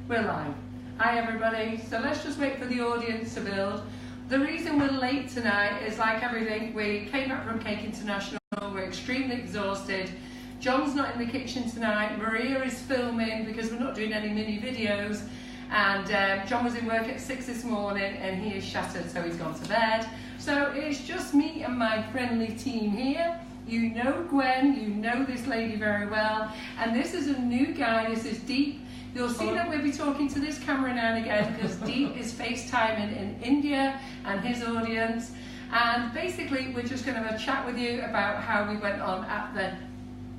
We're live. Hi everybody. So let's just wait for the audience to build. The reason we're late tonight is like everything. We came back from Cake International. We're extremely exhausted. John's not in the kitchen tonight. Maria is filming because we're not doing any mini videos. And John was in work at 6 this morning and he is shattered, so he's gone to bed. So it's just me and my friendly team here. You know Gwen, you know this lady very well. And this is a new guy, this is Deep. You'll see that we'll be talking to this camera now and again because Deep is FaceTiming in India and his audience. And basically we're just going to have a chat with you about how we went on at the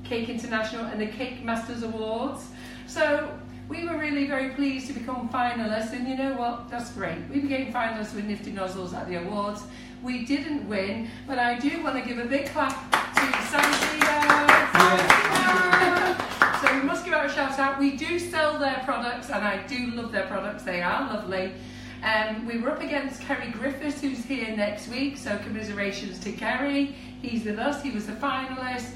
Cake International and the Cake Masters Awards. So we were really very pleased to become finalists, and you know what, that's great. We became finalists with Nifty Nozzles at the awards. We didn't win, but I do want to give a big clap to So we must give out a shout out. We do sell their products and I do love their products, they are lovely. We were up against Kerry Griffiths, who's here next week, so commiserations to Kerry. He's with us, he was the finalist.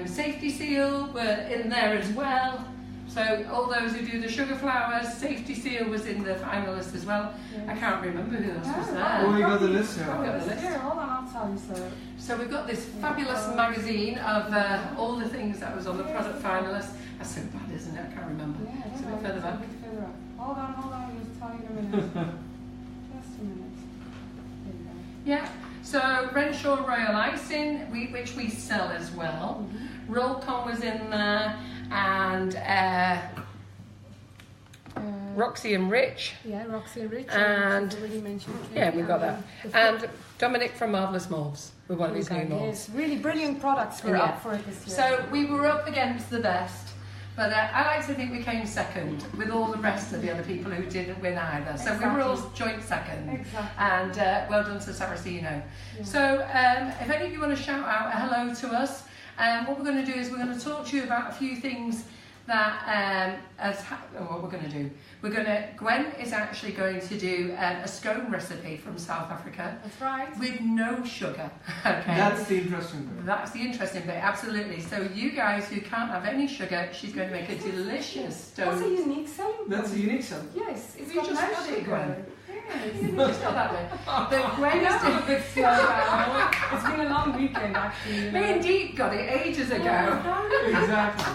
Safety Seal were in there as well. So all those who do the sugar flowers, Safety Seal was in the finalist as well. Yes. I can't remember who else was there. Oh, you got the list here. Yeah, hold on, I'll tell you so. So we've got this fabulous magazine of all the things that was on the product finalist. That's so bad, isn't it? I can't remember. Yeah, it's a bit further back. Hold on, I'll just tell you in a minute. Just a minute. There you go. Yeah, so Renshaw Royal Icing, which we sell as well. Rollcon was in there, and Roxy and Rich. Yeah, Roxy and Rich. And already mentioned. Yeah, we've got that. And Dominic from Marvellous Molds with one of his new molds. Yes, really brilliant products. We're up for it this year. So we were up against the best. But I like to think we came second with all the rest of the other people who didn't win either. So we were all joint second. Exactly. And well done to Saraceno. Yeah. So if any of you want to shout out a hello to us, what we're going to do is we're going to talk to you about a few things that what we're going to do. Gwen is actually going to do a scone recipe from South Africa. That's right. With no sugar. Okay. That's the interesting bit. That's the interesting bit, absolutely. So you guys who can't have any sugar, she's going to make a delicious stone. That's a unique selling. That's a unique selling. Yes, it's you got just no got sugar. it, Gwen. Yes. You just got that bit. But Gwen is I'm a bit slow now. It's been a long weekend actually. You know? Me and Deep got it ages ago. Exactly.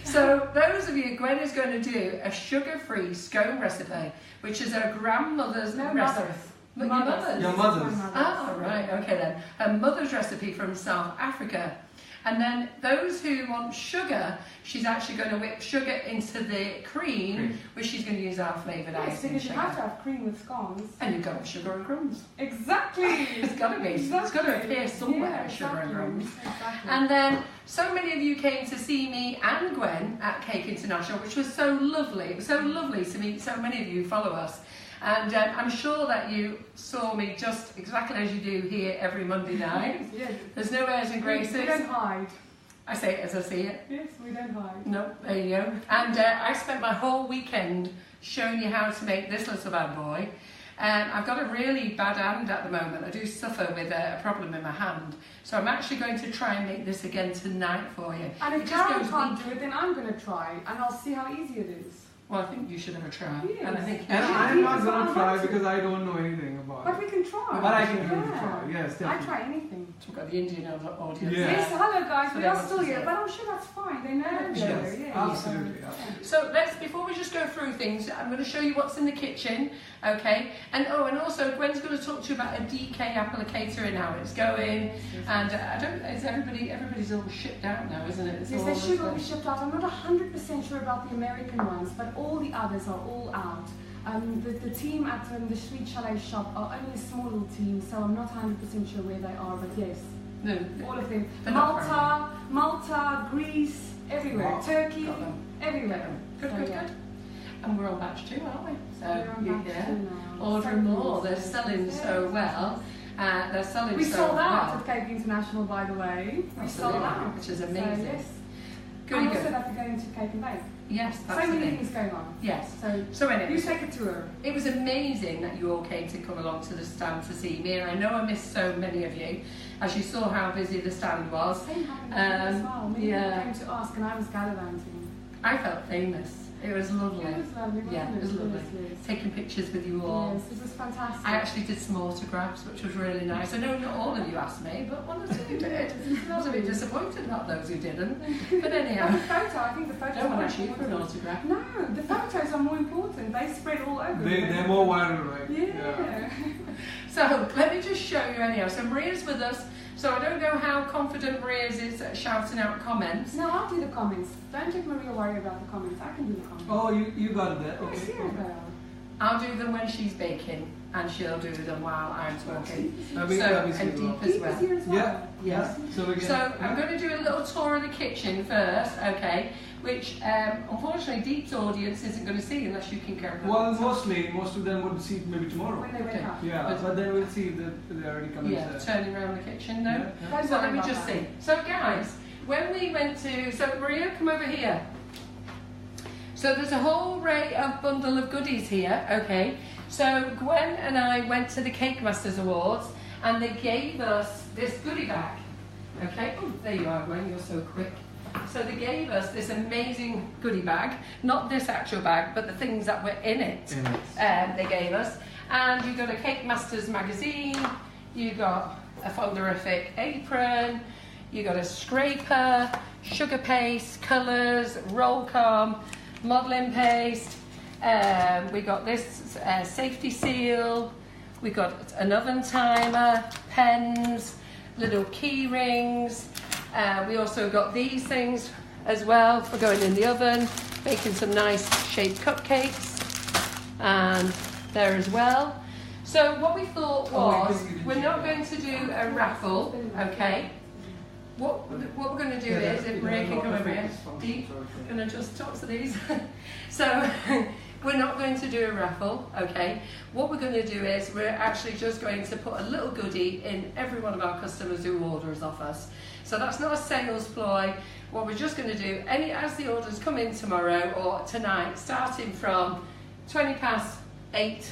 So those of you, Gwen is going to do a sugar-free scone recipe, which is her grandmother's recipe. Your mother's? Your mother's. Ah, right, okay then. Her mother's recipe from South Africa. And then those who want sugar, she's actually going to whip sugar into the cream, which she's going to use our flavoured icing because sugar. you have to have cream with scones. And you've got Sugar and Crumbs. Exactly. It's got to be. It's got to appear somewhere, Sugar and Crumbs. Exactly. And then so many of you came to see me and Gwen at Cake International, which was so lovely. It was so lovely to meet so many of you who follow us. And I'm sure that you saw me just exactly as you do here every Monday night. Yes. There's no airs and graces. We don't hide. I say it as I see it. Yes, we don't hide. No, there you go. And I spent my whole weekend showing you how to make this little bad boy. I've got a really bad hand at the moment. I do suffer with a problem in my hand. So I'm actually going to try and make this again tonight for you. And if Karen can't do it, then I'm going to try. And I'll see how easy it is. Well, I think you should have a try. Yes. And I think And I'm not going to try because I don't know anything about it. But we can try. But I can give it a try, yes, definitely. I try anything. We've got the Indian audience. Yeah. Yes, hello guys, So we they are want still to here, say. but I'm sure that's fine. They know each Yes, other. Yeah. Absolutely. So before we just go through things, I'm going to show you what's in the kitchen, okay? And also Gwen's going to talk to you about a DK applicator and how it's going. And everybody's all shipped out now, isn't it? Yes, they should all be shipped out. I'm not 100% sure about the American ones, but all the others are all out. The team at the Sweet Chalet shop are only a small little team, so I'm not 100% sure where they are, but yes. No, all of them. Malta, Greece, everywhere. Wow. Turkey, everywhere. Good. And we're on batch 2, aren't we? So we're on batch 2 now. Order more. They're selling so well. They're selling we so sold well. out at Cake International, by the way. We sold out, which is amazing. So, yes. Good. And also that we're going to Cake and Bake. Yes, that's so many things going on. Yes. So anyway, you take a tour. It was amazing that you all came to come along to the stand to see me, and I know I missed so many of you, as you saw how busy the stand was. Same happened to me as well. Many people came to ask, and I was gallivanting. I felt famous. It was lovely. It was lovely. Yeah, it was lovely. Taking pictures with you all. Yes, it was fantastic. I actually did some autographs, which was really nice. I know not all of you asked me, but one or two did. I was a bit disappointed about those who didn't. But anyhow. And the photo, I think the photos No one are asked you for an important. autograph. No, the photos are more important. They spread all over. They're more viral, right? Yeah. So let me just show you anyhow. So Maria's with us. So I don't know how confident Maria is at shouting out comments. No, I'll do the comments. Don't let Maria worry about the comments. I can do the comments. Oh, you got that. Yes, Okay. here they are. I'll do them when she's baking, and she'll do them while I'm talking. Let me see and as deep well. as Deep well. is here as well. Yeah. Yes. So we can. So I'm going to do a little tour of the kitchen first, okay? Which unfortunately Deep's audience isn't going to see unless you can go. Well, most of them would see it maybe tomorrow. When they wake Okay. up. Yeah, but then we'll see if they're already coming. Yeah, turning around the kitchen, no? Yeah, yeah. Don't So worry let me about just that. see. So guys, when we went to, so Maria, come over here. So there's a whole array of bundle of goodies here, okay? So Gwen and I went to the Cake Masters Awards and they gave us this goodie bag, okay? Oh, there you are, Gwen, you're so quick. So they gave us this amazing goodie bag, not this actual bag, but the things that were in it. They gave us. And you got a Cake Masters magazine, you got a Folderific apron, you got a scraper, sugar paste, colours, roll comb, modelling paste, we got this safety seal, we got an oven timer, pens, little key rings, we also got these things as well for going in the oven, baking some nice shaped cupcakes, and there as well. So what we thought was, we're not going to do a raffle, okay? What we're going to do is, if Maria can come over here, Deep, going to just talk to these. So we're not going to do a raffle, okay? What we're going to do is, we're actually just going to put a little goodie in every one of our customers who orders off us. So that's not a sales ploy. What we're just going to do, as the orders come in tomorrow or tonight, starting from 8:20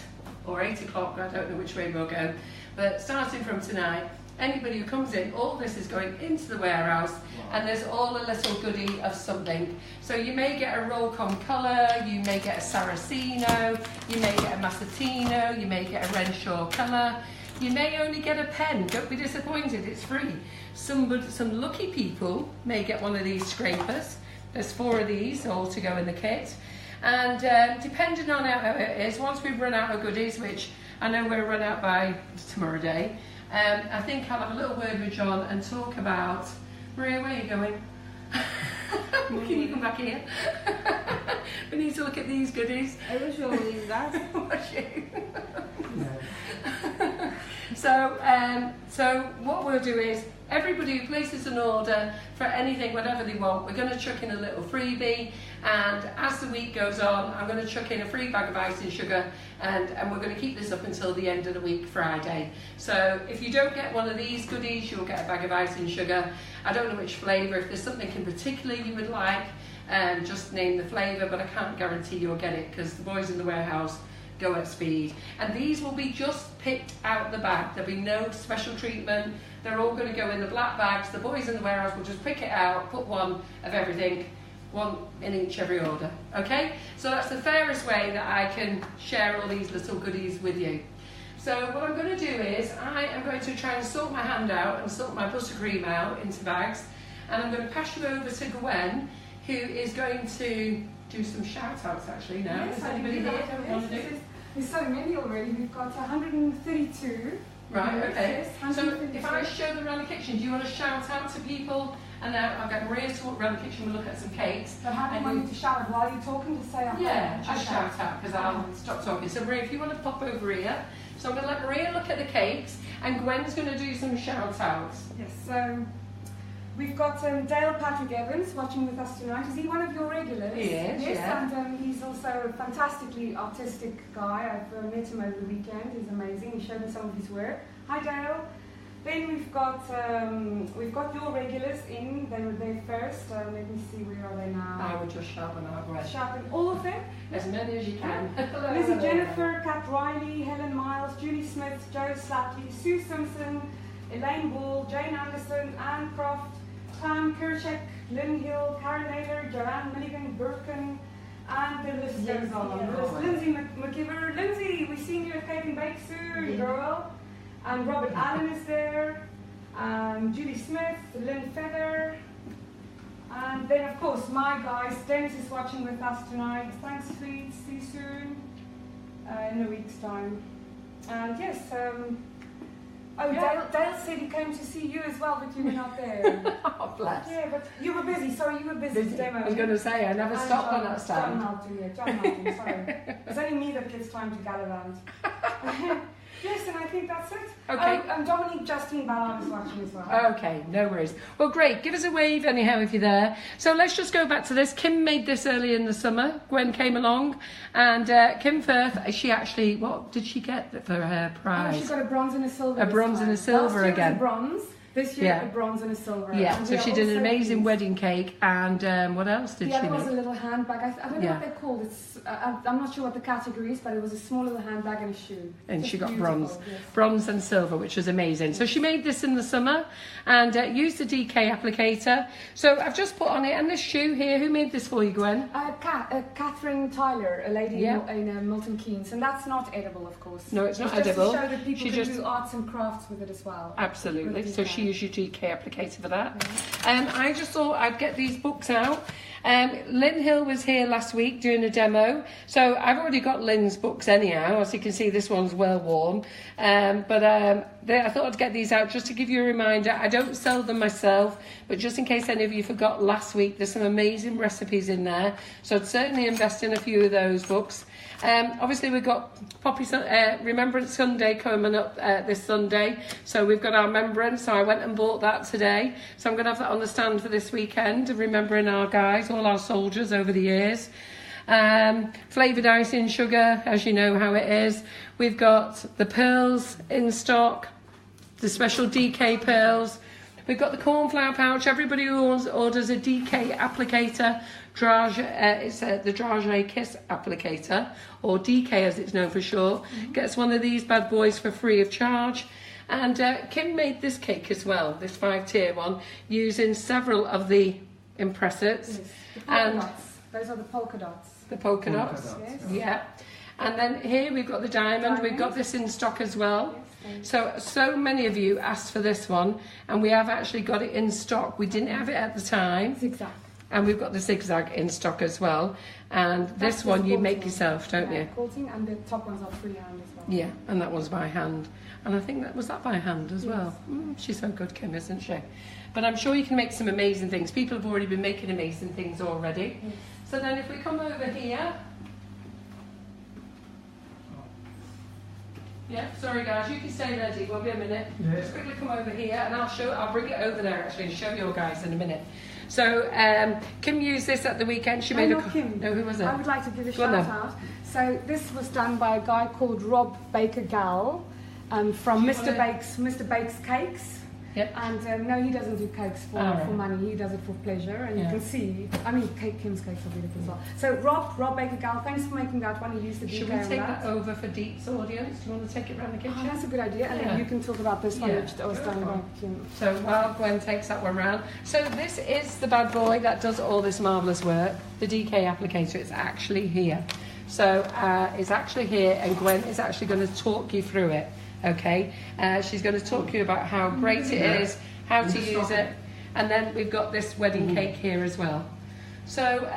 or 8 o'clock, I don't know which way we'll go, but starting from tonight, anybody who comes in, all this is going into the warehouse, and there's all a little goodie of something. So you may get a roll comb colour, you may get a Saraceno, you may get a Mazzatino, you may get a Renshaw colour, you may only get a pen. Don't be disappointed, it's free. Some lucky people may get one of these scrapers. There's 4 of these all to go in the kit. And depending on how it is, once we've run out of goodies, which I know we'll run out by tomorrow day, I think I'll have a little word with John and talk about... Maria, where are you going? Can you come back here? We need to look at these goodies. I was showing that. Was you? So what we'll do is, everybody who places an order for anything, whatever they want, we're going to chuck in a little freebie, and as the week goes on, I'm going to chuck in a free bag of icing sugar, and we're going to keep this up until the end of the week, Friday. So if you don't get one of these goodies, you'll get a bag of icing sugar. I don't know which flavour. If there's something in particular you would like, just name the flavour, but I can't guarantee you'll get it because the boys in the warehouse go at speed. And these will be just picked out the bag. There'll be no special treatment. They're all going to go in the black bags. The boys in the warehouse will just pick it out, put one of everything, one in each every order. Okay? So that's the fairest way that I can share all these little goodies with you. So what I'm going to do is, I am going to try and sort my hand out and sort my buttercream out into bags, and I'm going to pass you over to Gwen, who is going to do some shout outs actually now. Yes, Is anybody here that we want to do? There's so many already. We've got 132. Right, okay. Yes, So if I show them around the kitchen, do you want to shout out to people? And then I'll get Maria to walk around the kitchen, we'll look at some cakes. But how do you want me to shout while you're talking, to say out Yeah, loud? just Okay. shout out because I'll stop talking. So Maria, if you want to pop over here. So I'm going to let Maria look at the cakes, and Gwen's going to do some shout outs. Yes, so we've got Dale Patrick Evans watching with us tonight. Is he one of your regulars? He is, yes, yeah. And he's also a fantastically artistic guy. I've met him over the weekend. He's amazing. He showed me some of his work. Hi, Dale. Then we've got your regulars in. They were there first. Let me see, where are they now? I would just sharpen out, Gwen. Sharpen all of them. As many as you can. Lizzie Jennifer, Kat Riley, Helen Miles, Julie Smith, Joe Slatley, Sue Simpson, Elaine Ball, Jane Anderson, Anne Croft, Pam Kirchek, Lynn Hill, Karen Naylor, Joanne Milligan, Birkin, and There's Lindsay McKibber. Lindsay, we're seeing you at Cake and Bake soon, girl. And Robert Allen is there. Judy Smith, Lynn Feather. And then, of course, my guys. Dennis is watching with us tonight. Thanks, Fleet. See you soon. In a week's time. And yes, Dale said he came to see you as well, but you were not there. Oh, bless. Yeah, but you were busy. Sorry, you were busy today. I was going to say, I never stopped on that stand. John Malton, sorry. It's only me that gets time to gallivant. Yes, and I think that's it. Okay. And Dominique Justine Ballard is watching as well. Okay, no worries. Well, great. Give us a wave anyhow if you're there. So let's just go back to this. Kim made this early in the summer. Gwen came along, and Kim Firth, she actually, what did she get for her prize? Oh, she got a bronze and a silver. A bronze and a silver again. Last year was a bronze. This year, a bronze and a silver. Yeah, so she did an amazing wedding cake, and what else did she make? The other was a little handbag. I don't know what they're called. It's, I'm not sure what the category is, but it was a small little handbag and a shoe. And Just she got beautiful, bronze and silver, which was amazing. So she made this in the summer and used the DK applicator. So I've just put on it, and this shoe here, who made this for you, Gwen? Catherine Tyler, a lady in Milton Keynes, and that's not edible, of course. No, it's not edible. Just to show that people can do arts and crafts with it as well. Absolutely. So she used your DK applicator for that. I just thought I'd get these books out. Lynn Hill was here last week doing a demo, so I've already got Lynn's books anyhow. As you can see, this one's well worn, but I thought I'd get these out just to give you a reminder. I don't sell them myself, but just in case any of you forgot last week, there's some amazing recipes in there, so I'd certainly invest in a few of those books. Obviously we've got Remembrance Sunday coming up this Sunday, so we've got our remembrance, so I went and bought that today, so I'm going to have that on the stand for this weekend, remembering our guys, all our soldiers over the years. Flavoured icing sugar, as you know how it is. We've got the pearls in stock, the special DK pearls. We've got the cornflour pouch. Everybody who orders a DK applicator, it's the dragéekíss applicator, or DK as it's known for short, gets one of these bad boys for free of charge. And Kim made this cake as well, this 5-tier one, using several of the impressors. Yes, the polka dots. Those are the polka dots. The polka dots, yes. Yeah. And then here we've got the diamond. We've got this in stock as well. Yes, so many of you asked for this one, and we have actually got it in stock. We didn't have it at the time. Zigzag. And we've got the zigzag in stock as well. And this one you make yourself, don't you? Quilting, and the top ones are freehand as well. Yeah, and that one's by hand. And I think that was by hand as well. She's so good, Kim, isn't she? But I'm sure you can make some amazing things. People have already been making amazing things already. Yes. So then if we come over here. Yeah, sorry guys, you can stay there, Dee, won't be a minute. Yeah. Just quickly come over here and I'll bring it over there actually and show you guys in a minute. So Kim used this at the weekend. She made Kim. No, who was it? I would like to give a shout out. So this was done by a guy called Rob Baker Gall from Mr. Bake's Cakes. Yep. And no, he doesn't do cakes for money. He does it for pleasure. And you can see, I mean, Kim's cakes are beautiful as well. So Rob Baker Gall, thanks for making that one. He used the DK. Should we take that over for Deep's audience? Do you want to take it around the kitchen? Oh, that's a good idea. And then you can talk about this one, which was done by Kim. So while Gwen takes that one round. So this is the bad boy that does all this marvellous work. The DK applicator, it's actually here. So it's actually here, and Gwen is actually going to talk you through it. Okay, she's going to talk to you about how great it is, how to use it, and then we've got this wedding cake here as well. So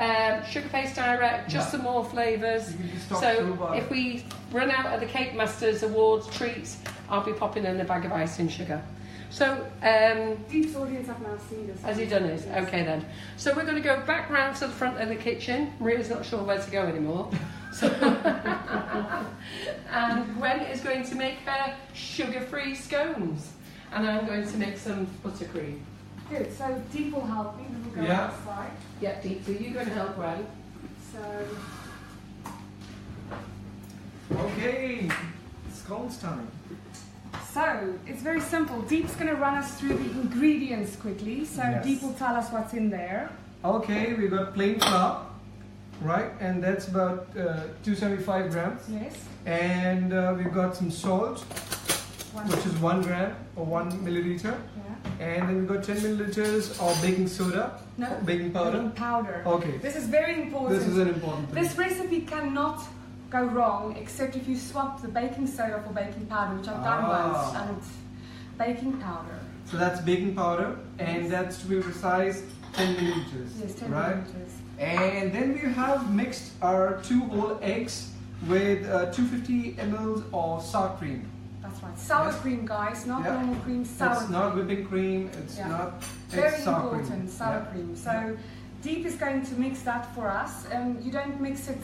sugar paste direct, just some more flavours. So if we run out of the Cake Masters Awards treats, I'll be popping in a bag of icing sugar. So Deep's audience have now seen this. Has he done it? Yes. Okay then. So we're going to go back round to the front of the kitchen. Maria's not sure where to go anymore. So and Gwen is going to make her sugar-free scones, and I'm going to make some buttercream. Good. So Deep will help me. We'll go outside. Yeah, Deep. So you're going to help Gwen. So. Okay, scones time. So it's very simple. Deep's going to run us through the ingredients quickly. So Deep will tell us what's in there. Okay, we've got plain flour, right? And that's about 275 grams. Yes. And we've got some salt, which is 1 gram or 1 milliliter. Yeah. And then we've got 10 milliliters of baking soda. No, baking powder. baking powder. Okay. This is very important. This is an important thing. This recipe cannot go wrong except if you swap the baking soda for baking powder, which I've done once, and it's baking powder. So that's baking powder, and that's, to be precise, 10 milliliters. Yes, 10 right? milliliters. And then we have mixed our 2 whole eggs with 250 ml of sour cream. That's right. Sour Yes. cream, guys, not Yeah. normal cream, sour It's cream. not whipping cream, it's Yeah. not... Very it's sour important, cream. sour Yeah. cream. So Deep is going to mix that for us. You don't mix it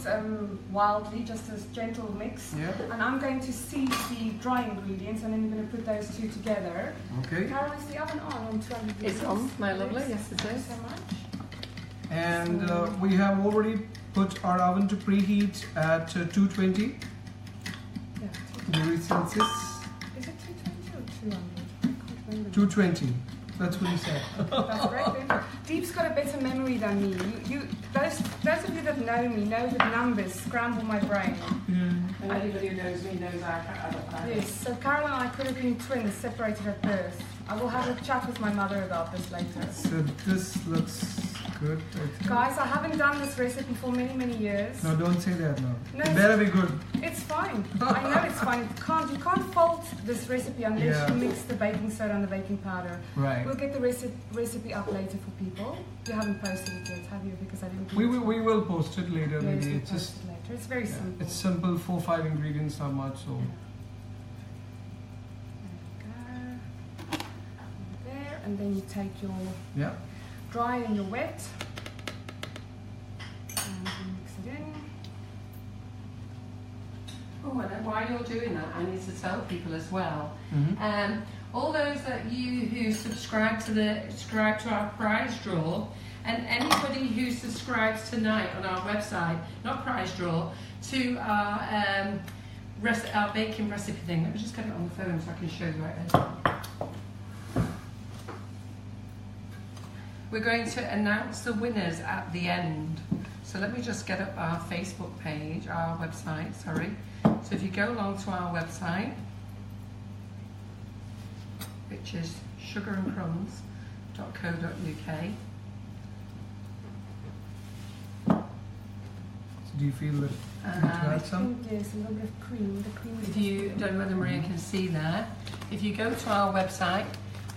wildly, just a gentle mix. Yeah. And I'm going to seed the dry ingredients, and then we're going to put those two together. Okay. Carol, is the oven on 200 degrees? It's on, my lovely. Yes, it Thank is. you so much. And we have already put our oven to preheat at 220 Yeah, degrees Celsius. is it 220 or 200? I can't remember. 220. That's what he said. That's great. Then. Deep's got a better memory than me. Those of you that know me know that numbers scramble my brain. And anybody who knows me knows I can't add up that. Yes, so Carol and I could have been twins separated at birth. I will have a chat with my mother about this later. So this looks good, I think. Guys, I haven't done this recipe for many, many years. No, don't say that now. No, It better be good. It's fine. I know it's fine. You can't fault this recipe unless you mix the baking soda and the baking powder. Right. We'll get the recipe up later for people. You haven't posted it yet, have you? Because I didn't. We will post it later. Yes, Maybe we'll it's post just it later. It's very simple. it's simple, 4-5 ingredients, not much. So There, and then you take your yeah. dry and your wet, and you mix it in. Oh, and while you're doing that, I need to tell people as well. Mm-hmm. All those that you who subscribe to our prize draw, and anybody who subscribes tonight on our website, not prize draw, to our our baking recipe thing. Let me just get it on the phone so I can show you where it is. We're going to announce the winners at the end. So let me just get up our Facebook page, our website, sorry. So if you go along to our website, which is sugarandcrumbs.co.uk. So do you feel that you need to add some? Yes, a little bit of cream. The cream is If you don't know whether Maria can see there, if you go to our website,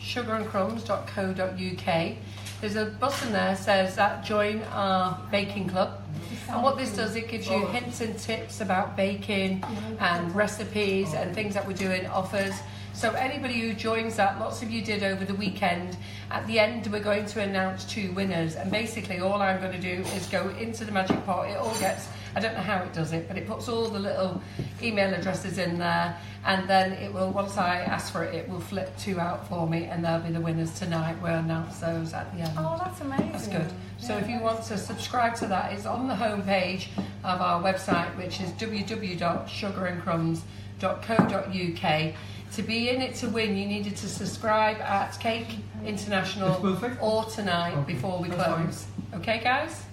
sugarandcrumbs.co.uk, there's a button there that says that join our baking club. And what this does, it gives you hints and tips about baking and recipes and things that we're doing, offers. So anybody who joins that, lots of you did over the weekend, at the end we're going to announce 2 winners, and basically all I'm going to do is go into the magic pot. It all gets, I don't know how it does it, but it puts all the little email addresses in there, and then it will, once I ask for it, it will flip 2 out for me, and they'll be the winners tonight. We'll announce those at the end. Oh, that's amazing. That's good. So if you want to subscribe to that, it's on the homepage of our website, which is www.sugarandcrumbs.co.uk. To be in it to win, you needed to subscribe at Cake International or tonight before we close. Okay, guys?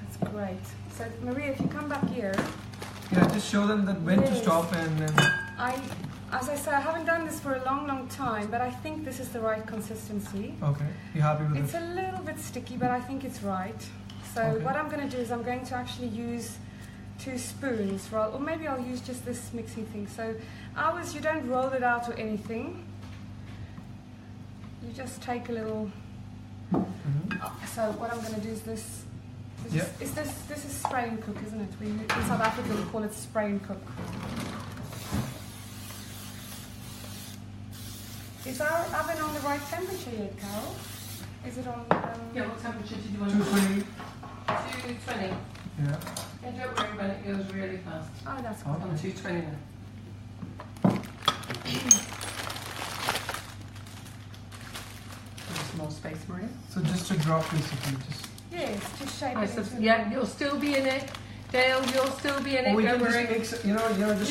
That's great. So Maria, if you come back here. Yeah, just show them that when to stop and then. As I say, I haven't done this for a long, long time, but I think this is the right consistency. Okay, you happy with It's it? a little bit sticky, but I think it's right. So what I'm going to do is I'm going to actually use 2 spoons, or maybe I'll use just this mixing thing. So ours, you don't roll it out or anything. You just take a little. So what I'm going to do is this. This is spray and cook, isn't it? In South Africa we call it spray and cook. Is our oven on the right temperature yet, Carol? Is it on? Yeah, what temperature did you want? 220. 220. Yeah. And don't worry when it goes really fast. Oh, that's good. On 220 now. There's more space, Maria. So just a drop basically, just. Yes, just shape it into Yeah, you'll still be in it. Dale, you'll still be in it. Or we Don't can worry. just mix, just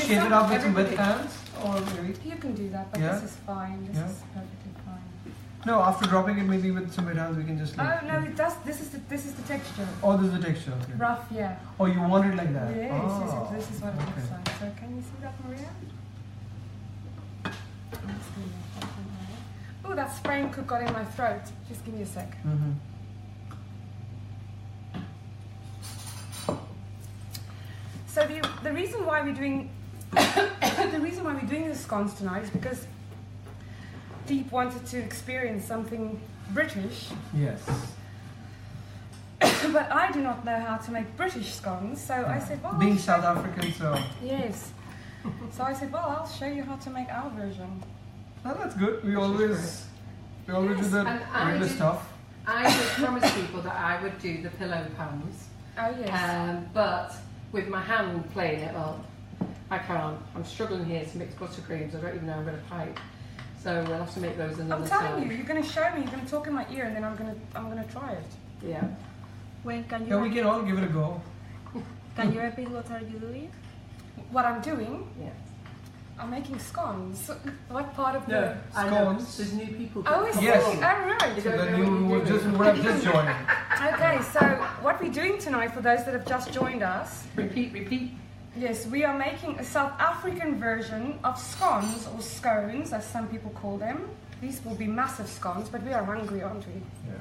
shake it up with some wet hands, or maybe. You can do that, but Yeah. this is fine. This is perfectly fine. No, after dropping it, maybe with some wet hands, we can just. Oh no, it does. This is the texture. Oh, this is the texture. Okay. Rough, yeah. Oh, you want it like that? Yes, Oh, this is what it looks okay. like. So can you see that, Maria? Oh, that sprain cook got in my throat. Just give me a sec. So the reason why we're doing the scones tonight is because Deep wanted to experience something British. Yes. But I do not know how to make British scones, so I said, well... Being South African, so... Yes. So I said, well, I'll show you how to make our version. Oh, that's good. We always do the regular stuff. I would promise people that I would do the pillow pans. Oh, yes. But with my hand playing it up, I can't. I'm struggling here to mix buttercreams. I don't even know I'm going to pipe. So we'll have to make those another time. I'm telling you, you're going to show me, you're going to talk in my ear, and then I'm going to try it. Yeah. When can you? Yeah, we can all give it a go. Can you repeat what are you doing? What I'm doing? Yeah. I'm making scones. What part of the scones? There's new people. Oh, is yes. it? Oh, right. So the new who have just joined. Okay, so what we're doing tonight, for those that have just joined us. Repeat. Yes, we are making a South African version of scones, or scones, as some people call them. These will be massive scones, but we are hungry, aren't we? Yeah.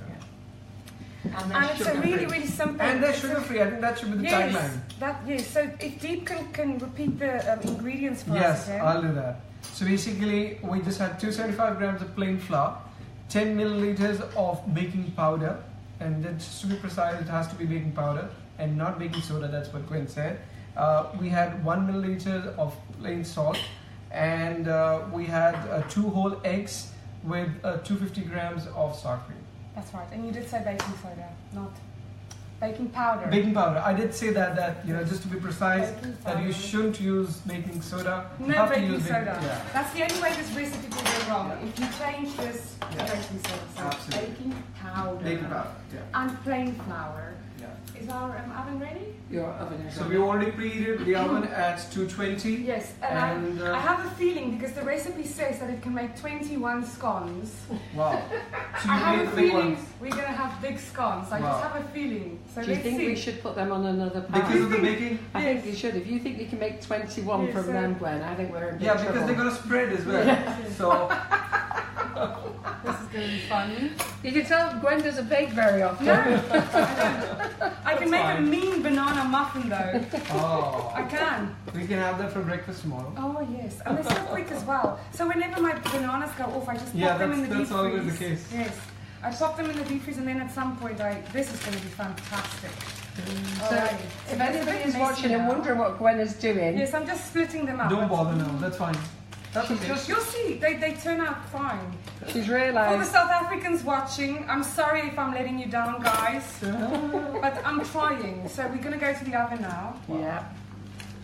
And it's a really simple. And they're sugar free. I think that should be the tagline. Yes. So if Deep can repeat the ingredients for us. Yes, again. I'll do that. So basically, we just had 275 grams of plain flour, 10 milliliters of baking powder, and then just to be precise, it has to be baking powder and not baking soda. That's what Gwen said. We had 1 milliliter of plain salt, and we had 2 whole eggs with 250 grams of sour cream. That's right, and you did say baking soda, not baking powder. Baking powder. I did say that just to be precise, that you shouldn't use baking soda. No baking soda. Yeah. That's the only way this recipe will go wrong. Yeah. If you change this to baking soda, so absolutely. Baking powder. Baking powder. Yeah. And plain flour. Yeah. Is our oven ready? Your oven is So ready. we already preheated the oven at 220. Yes, and I have a feeling, because the recipe says that it can make 21 scones. Wow. So I have a feeling ones. we're going to have big scones. I just have a feeling. So do you let's think see. we should put them on another pan? Because of the baking? I think you should. If you think you can make 21 from them, Gwen, I think we're in big trouble. because they're going to spread as well. Yes. So This is going to be fun. You can tell Gwen doesn't bake very often. No, I can make a mean banana muffin though. Oh. I can. We can have that for breakfast tomorrow. Oh yes, and they're so quick as well. So whenever my bananas go off, I just pop them in the deep freeze. that's always the case. Yes, I pop them in the deep freeze, and then at some point, this is going to be fantastic. So if anybody is watching and wondering what Gwen is doing, yes, I'm just splitting them up. Don't bother now. That's fine. That's okay. You'll see, they turn out fine. she's For the realised. South Africans watching, I'm sorry if I'm letting you down, guys, but I'm trying. So we're going to go to the oven now. Yeah.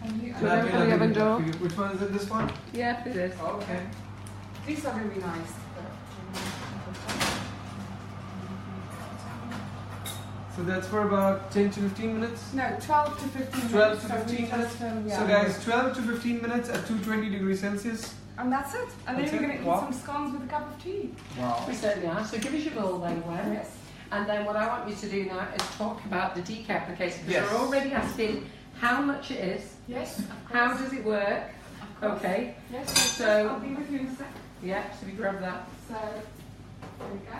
And you, So then for the oven door. Which one is it? This one? Yeah, it is. Okay. these are going to be nice. So that's for about 10 to 15 minutes? No, 12 to 15 12 minutes. to 15 minutes? Yeah. So guys, 12 to 15 minutes at 220 degrees Celsius. And that's it. And That's then it? we're going to eat Wow. some scones with a cup of tea. Wow. We certainly are. So give us your bowl then, Gwen. Yes. And then what I want you to do now is talk about the decaf applicator. Because Yes. we're already asking how much it is, Yes. how does it work. Okay. Yes. So- I'll be with you in a sec. Yeah, so we grab that. So, there we go.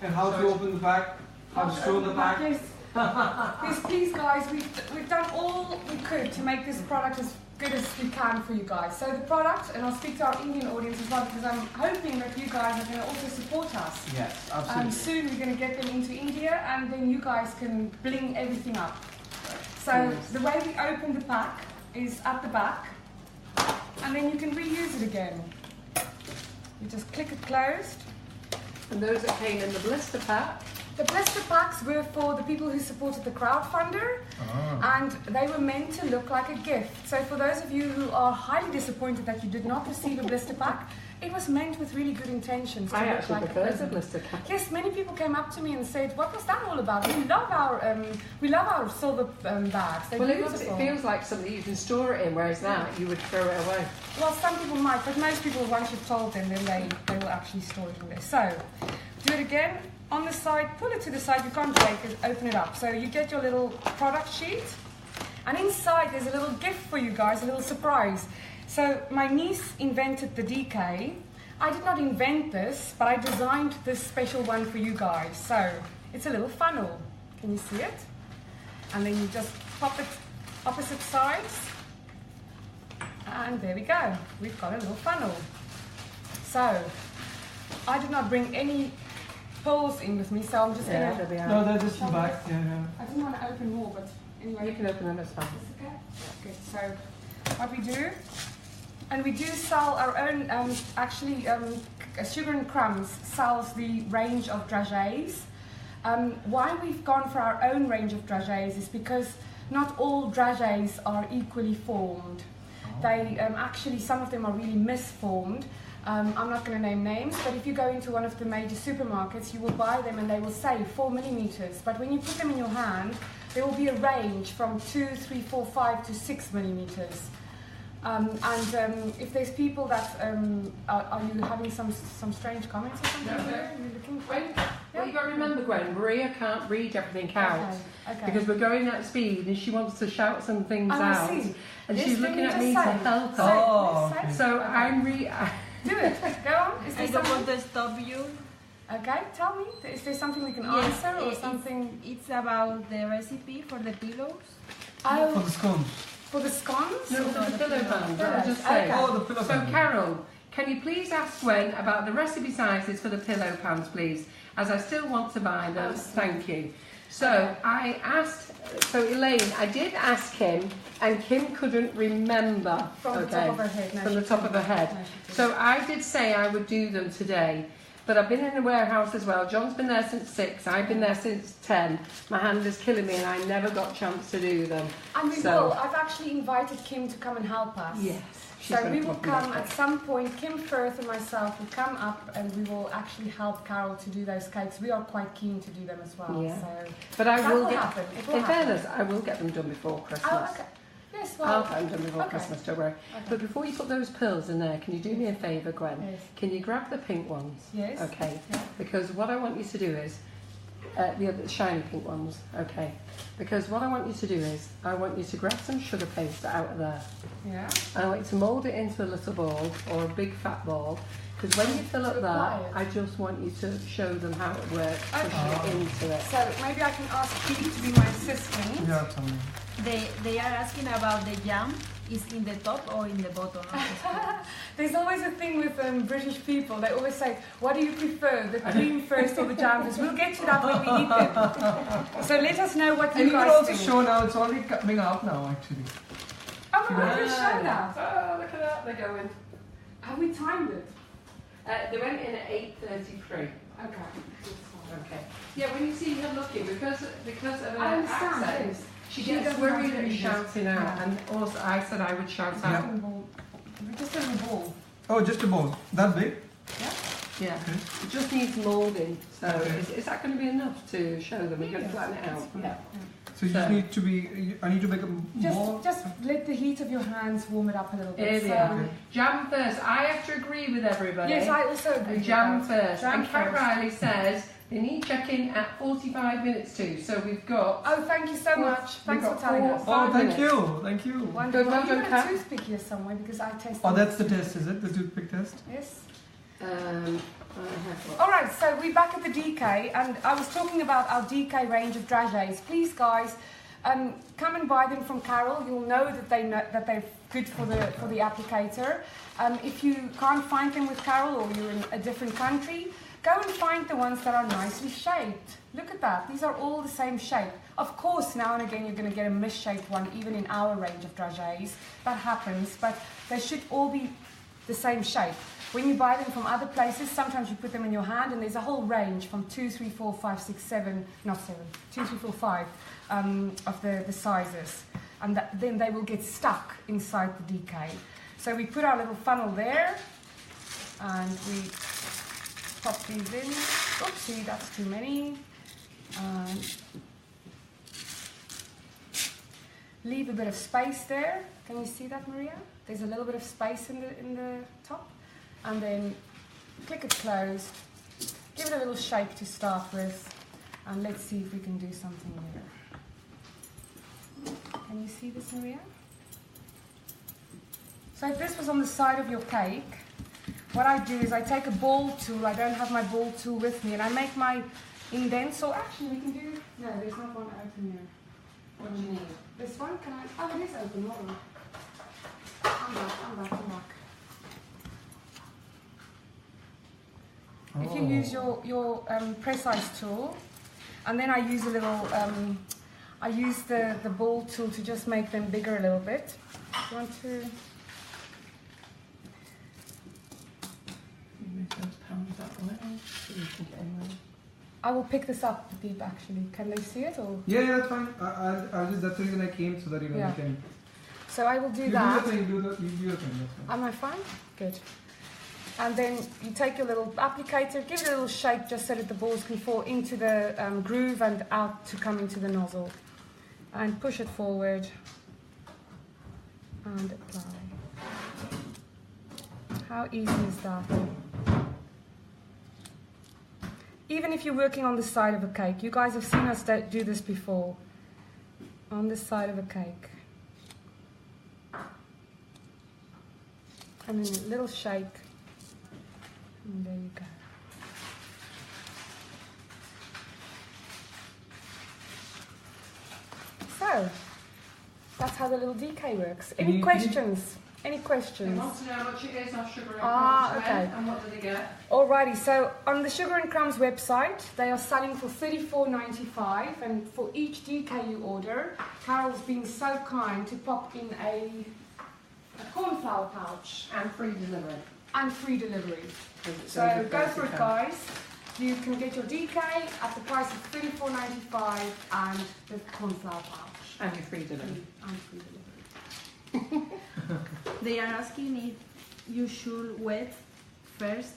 And how to open the pack, how to store the pack. Yes. Yes, please guys, we've done all we could to make this product as good as we can for you guys. So the product, and I'll speak to our Indian audience as well, because I'm hoping that you guys are going to also support us. Yes, absolutely. Soon we're going to get them into India, and then you guys can bling everything up. So Yes. the way we open the pack is at the back, and then you can reuse it again. You just click it closed. And those that came in the blister pack. The blister packs were for the people who supported the crowdfunder, and they were meant to look like a gift. So for those of you who are highly disappointed that you did not receive a blister pack, it was meant with really good intentions to I look actually like a prefer the present. blister pack. Yes, many people came up to me and said, "What was that all about? We love our silver bags. They're Well, beautiful." it feels like something you can store it in, whereas now you would throw it away. Well, some people might, but most people, once you've told them, then they will actually store it in there. So, do it again. On the side, pull it to the side. You can't break it, open it up. So you get your little product sheet. And inside there's a little gift for you guys, a little surprise. So my niece invented the DK. I did not invent this, but I designed this special one for you guys. So it's a little funnel. Can you see it? And then you just pop it opposite sides. And there we go. We've got a little funnel. So I did not bring any pearls in with me, so I'm just going to... No, they're just back. Yeah, no. I didn't want to open more, but anyway. You can open them as well. Okay. Good. So what we do, and we do sell our own, actually Sugar and Crumbs sells the range of dragées. Why we've gone for our own range of dragées is because not all dragées are equally formed. They actually, some of them are really misformed. I'm not going to name names, but if you go into one of the major supermarkets, you will buy them and they will say 4 millimeters. But when you put them in your hand, there will be a range from 2, 3, 4, 5 to 6 millimeters. If there's people that are you having some strange comments or something? No. You're looking for? Well, you've got to remember, Gwen, Maria can't read everything out Okay. because we're going at speed and she wants to shout some things I out. see. And Yes, she's can looking you at just me say? to help So, her. Oh, let's say. So Okay. I'm Do it. Go on. Is there I don't something? want to stop you. Okay, tell me. Is there something we can Yes, answer or it's- something? It's about the recipe for the pillows. For Oh, the scones. for the scones? No, for the pillow pans. I'll just Okay. say. Oh, the pillow So pan. Carol, can you please ask Gwen about the recipe sizes for the pillow pans, please? As I still want to buy them. Thank you. So I asked, so Elaine, I did ask Kim, and Kim couldn't remember. From the top of her head. No, From the she top of her couldn't. head. No, she So I did say I would do them today, but I've been in the warehouse as well. John's been there since 6, I've been there since 10. My hand is killing me and I never got a chance to do them. And we So- will. I've actually invited Kim to come and help us. Yes. So we will come at some point. Kim Firth and myself will come up and we will actually help Carol to do those cakes. We are quite keen to do them as well. Yeah. So But I that will will get, happen. It will in happen. fairness, I will get them done before Christmas. Oh, okay. Yes, well. I'll get them done before okay. Christmas, don't worry. Okay. But before you put those pearls in there, can you do me a favour, Gwen? Yes. Can you grab the pink ones? Yes. Okay. Yeah. Because what I want you to do is, the other shiny pink ones, okay. Because what I want you to do is, I want you to grab some sugar paste out of there. Yeah. And I want you to mould it into a little ball or a big fat ball. Because when you fill up To apply that, it. I just want you to show them how it works, push it into it. So maybe I can ask Pete to be my assistant. Yeah, tell me. They are asking about the jam. Is in the top or in the bottom? There's always a thing with British people. They always say, what do you prefer, the cream first or the jam first? We'll get to that when we eat them. So let us know what And you you can guys also think. show now, it's already coming out now actually. Oh, we're going to show that. Oh, look at that, they're going. Have we timed it? They went in at 8:33. Okay. Okay. Yeah, when you see her looking, because of her I understand, accent, yes. she She gets doesn't worried want to and read it. shouting out. Yeah. And also, I said I would shout Yeah. out. Just a little ball. Oh, just a bowl. That big? Yeah. Okay. It just needs moulding. So Okay. is that going to be enough to show them? You're going to flatten it out. Yeah. So you just So- need to be, I need to make a more. Just let the heat of your hands warm it up a little bit. Here we So- are. Okay. Jam first. I have to agree with everybody. Yes, I also agree. with Jam that. first. Jam And Kat first. Riley says they need checking at 45 minutes too. So we've got. Oh, thank you so much. Thanks for got telling four- us. Oh, 5 thank minutes. you, thank you. Wonderful. Good, well You've done, got Kat. a toothpick here somewhere because I tested Oh, it. that's the test, is it? The toothpick test? Yes. I have got. All right, so we're back at the DK, and I was talking about our DK range of dragées. Please, guys, come and buy them from Carol. You'll know that they're good for the applicator. If you can't find them with Carol or you're in a different country, go and find the ones that are nicely shaped. Look at that; these are all the same shape. Of course, now and again you're going to get a misshaped one, even in our range of dragées. That happens, but they should all be the same shape. When you buy them from other places, sometimes you put them in your hand and there's a whole range from 2, 3, 4, 5, 6, 7, not 7, 2, 3, 4, 5 of the sizes. And then they will get stuck inside the DK. So we put our little funnel there and we pop these in. Oopsie, that's too many. And leave a bit of space there. Can you see that, Maria? There's a little bit of space in the top. And then click it closed, give it a little shape to start with, and let's see if we can do something here. Can you see this, Maria? So if this was on the side of your cake, what I do is I take a ball tool. I don't have my ball tool with me, and I make my indents. Or actually, we can do. No, there's not one open here. What do you need? This one? Can I? Oh, it is open. Hold on. I'm back. If you use your precise tool, and then I use a little, I use the ball tool to just make them bigger a little bit. You want to? Move those pounds out the way so you can get anywhere. I will pick this up, Deep. Actually, can they see it or? Yeah, that's fine. That's the reason I came, so that you can. So I will do you that. You do your thing. That's fine. Am I fine? Good. And then you take your little applicator, give it a little shake just so that the balls can fall into the groove and out to come into the nozzle. And push it forward and apply. How easy is that? Even if you're working on the side of a cake, you guys have seen us do this before. On the side of a cake. And then a little shake. And there you go. So, that's how the little DK works. Any questions? Any questions? They want to know how much it is off Sugar and Ah, Crumbs, okay. and what do they get? Alrighty, so on the Sugar and Crumbs website, they are selling for $34.95, and for each DK you order, Carol's been so kind to pop in a cornflour pouch. And free delivery. And free delivery. So So go for it, guys. You can get your DK at the price of $34.95 and the cornflour pouch. And your free delivery. And free delivery. They are asking if you should wet first.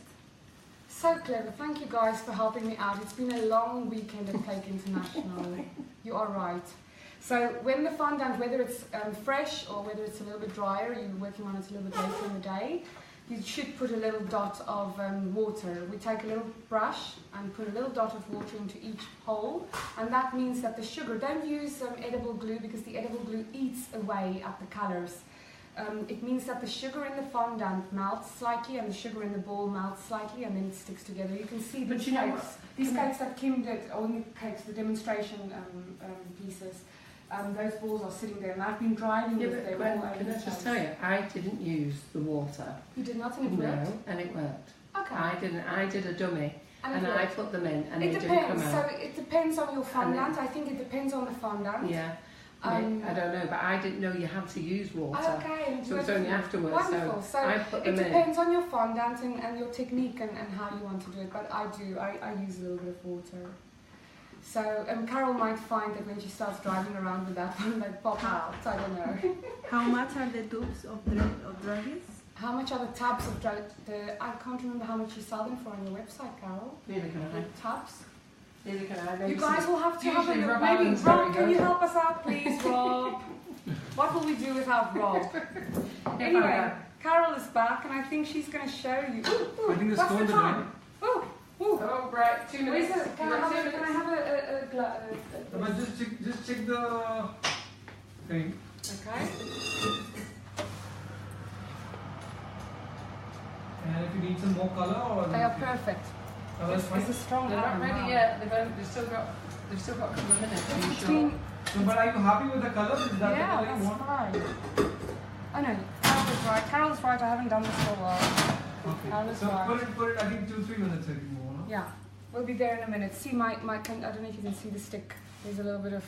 So clever. Thank you guys for helping me out. It's been a long weekend at Cake International. You are right. So when the fondant, whether it's fresh or whether it's a little bit drier, you're working on it a little bit later in the day, you should put a little dot of water. We take a little brush and put a little dot of water into each hole, and that means that the sugar, don't use edible glue because the edible glue eats away at the colours. It means that the sugar in the fondant melts slightly and the sugar in the ball melts slightly, and then it sticks together. You can see these cakes. These cakes that Kim did, or the cakes, the demonstration pieces. Those balls are sitting there, and I've been driving with them all over Can the I just place. tell you, I didn't use the water. You did not, and it worked? No, and it worked. Okay. I didn't. I did a dummy, and I put them in, and it they didn't come depends. out. So it depends on your fondant. I think it depends on the fondant. Yeah. I don't know, but I didn't know you had to use water. Okay. So it's only afterwards. Wonderful. So I put them it depends on your fondant and your technique and how you want to do it. But I do. I use a little bit of water. So Carol might find that when she starts driving around with that one, they pop out. I don't know. How much are the tubes of dragées? How much are the tubs of I can't remember how much you sell them for on your website, Carol. Neither can I. Tubs. Neither can I. You guys will have to have a Usually look. Rob Maybe Allen's Rob, very can you good. help us out, please, Rob? What will we do without Rob? Anyway, Carol is back, and I think she's going to show you. Ooh, I think the what's scones the are time? Ooh, ooh. Oh, right. 2 minutes. Where's it? Can I have a But just check the thing. Okay. And if you need some more color, or They are perfect. Oh, that's fine. It's a strong They're not aroma. ready yet. They've still got a couple of minutes. Are you sure? No, but are you happy with the color? Is that Yeah, the color you that's want? fine. Oh no, Carol's right. Carol's right. I haven't done this for a while. Okay. Carol's So right. put it. I think 2-3 minutes if you want. Yeah, we'll be there in a minute. See I don't know if you can see the stick. There's a little bit of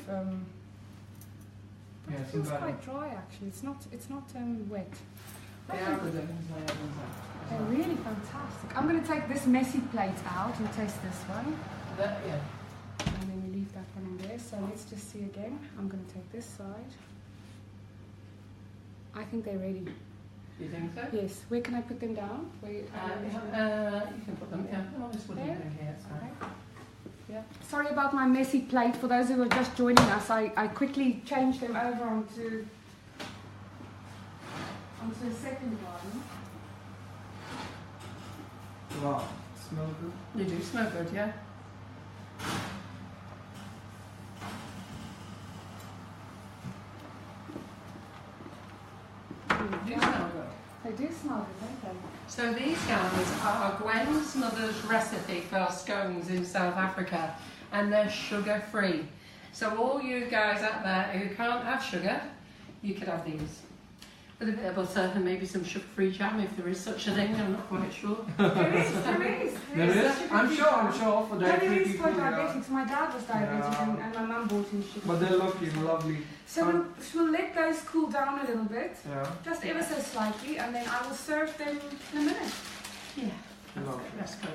Yeah, it feels quite dry actually. It's not wet. They are good ovens, my ovens are. They're really fantastic. I'm going to take this messy plate out and taste this one. Yeah. And then we leave that one in there. So let's just see again. I'm going to take this side. I think they're ready. You think so? Yes. Where can I put them down? Where, You can put them. Yeah. Oh, this wouldn't There? be here. It's fine. Okay. Yeah. Sorry about my messy plate. For those who are just joining us, I quickly changed them over onto the second one. Wow, smell good. You do smell good, yeah? You smell good. They do smell good, don't they? So these guys are Gwen's mother's recipe for scones in South Africa, and they're sugar-free. So all you guys out there who can't have sugar, you could have these. With a bit of butter and maybe some sugar-free jam, if there is such a thing, I'm not quite sure. There is. There is? I'm sure for There diabetic is for people. diabetics. My dad was diabetic Yeah. and my mum bought him sugar. But they're looking lovely. So we'll let those cool down a little bit, Yeah. just ever so slightly, and then I will serve them in a minute. Yeah, Lovely. that's good.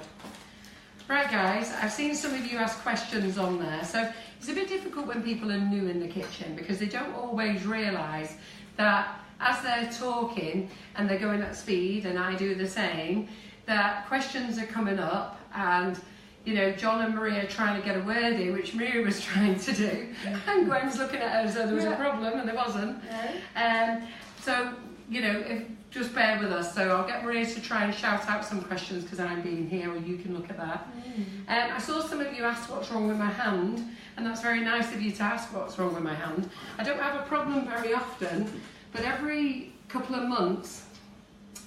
Right guys, I've seen some of you ask questions on there. So it's a bit difficult when people are new in the kitchen because they don't always realise that as they're talking and they're going at speed, and I do the same, that questions are coming up, and you know, John and Maria are trying to get a word in, which Maria was trying to do, and Gwen's looking at her as though there was a problem, and there wasn't. So, you know, just bear with us. So I'll get Maria to try and shout out some questions because I'm being here, or you can look at that. I saw some of you ask what's wrong with my hand, and that's very nice of you to ask what's wrong with my hand. I don't have a problem very often, but every couple of months,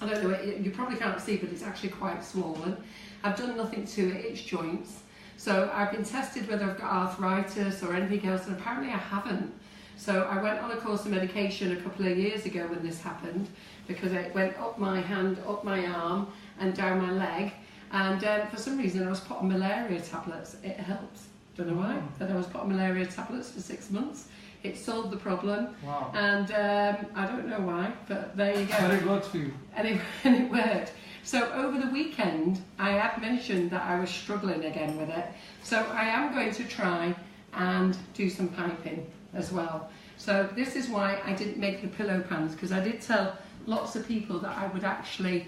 I don't know, you probably can't see, but it's actually quite swollen. I've done nothing to it, it's joints. So I've been tested whether I've got arthritis or anything else, and apparently I haven't. So I went on a course of medication a couple of years ago when this happened, because it went up my hand, up my arm, and down my leg. And for some reason I was put on malaria tablets. It helps. Don't know why, but I was put on malaria tablets for 6 months. It solved the problem. Wow. And I don't know why, but there you go. But it works for you. And it worked. So over the weekend, I had mentioned that I was struggling again with it. So I am going to try and do some piping as well. So this is why I didn't make the pillow pans, because I did tell lots of people that I would actually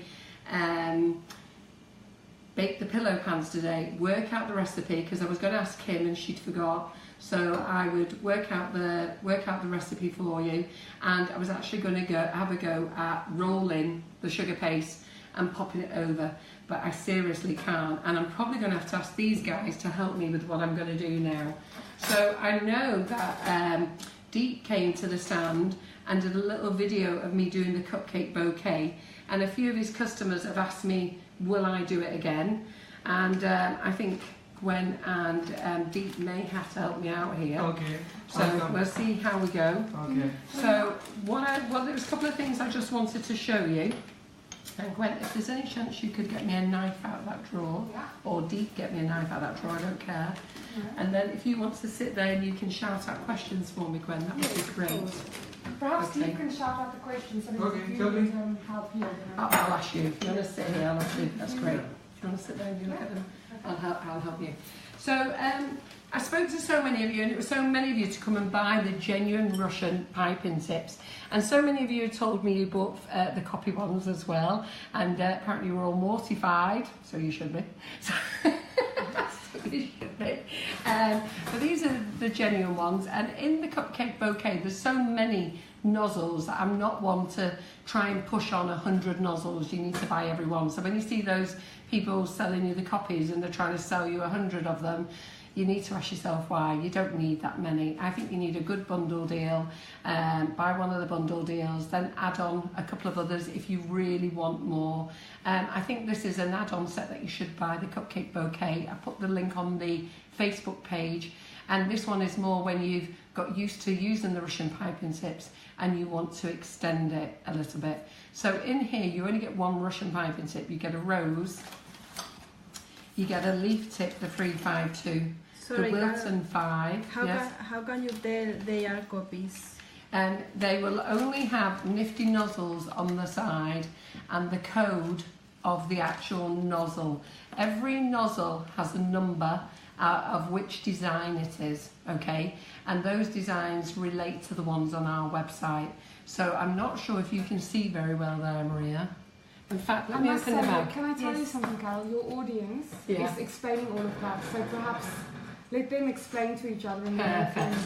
bake the pillow pans today, work out the recipe, because I was going to ask Kim and she'd forgot. So I would work out the recipe for you, and I was actually going to have a go at rolling the sugar paste and popping it over, but I seriously can't, and I'm probably going to have to ask these guys to help me with what I'm going to do now. So I know that Deep came to the stand and did a little video of me doing the cupcake bouquet, and a few of his customers have asked me, will I do it again? And I think Gwen and Deep may have to help me out here. Okay. So we'll see how we go. Okay. So there was a couple of things I just wanted to show you. And Gwen, if there's any chance you could get me a knife out of that drawer, or Deep get me a knife out of that drawer, I don't care. And then if you want to sit there and you can shout out questions for me, Gwen, that would be great. Perhaps Okay. you can shout out the questions and Okay, if you tell me. would help you. I'll ask you. If you want to sit here, I'll ask you. That's great. If you want to sit there and you look at them, I'll help you. So I spoke to so many of you, and it was so many of you to come and buy the genuine Russian piping tips. And so many of you told me you bought the copy ones as well, and apparently you were all mortified, so you should be. So you should be. But these are the genuine ones, and in the cupcake bouquet there's so many nozzles that I'm not one to try and push on 100 nozzles. You need to buy every one. So when you see those people selling you the copies and they're trying to sell you 100 of them, you need to ask yourself why. You don't need that many. I think you need a good bundle deal. Buy one of the bundle deals, then add on a couple of others if you really want more. I think this is an add-on set that you should buy, the cupcake bouquet. I put the link on the Facebook page, and this one is more when you've got used to using the Russian piping tips and you want to extend it a little bit. So in here you only get one Russian piping tip. You get a rose, you get a leaf tip, the 352. Sorry, the Wilton 5. How can you tell they are copies? They will only have nifty nozzles on the side and the code of the actual nozzle. Every nozzle has a number of which design it is, okay? And those designs relate to the ones on our website. So I'm not sure if you can see very well there, Maria. In fact, let me open the bag. Can I tell you something, Carol? Your audience is explaining all of that, so perhaps let them explain to each other. Perfect.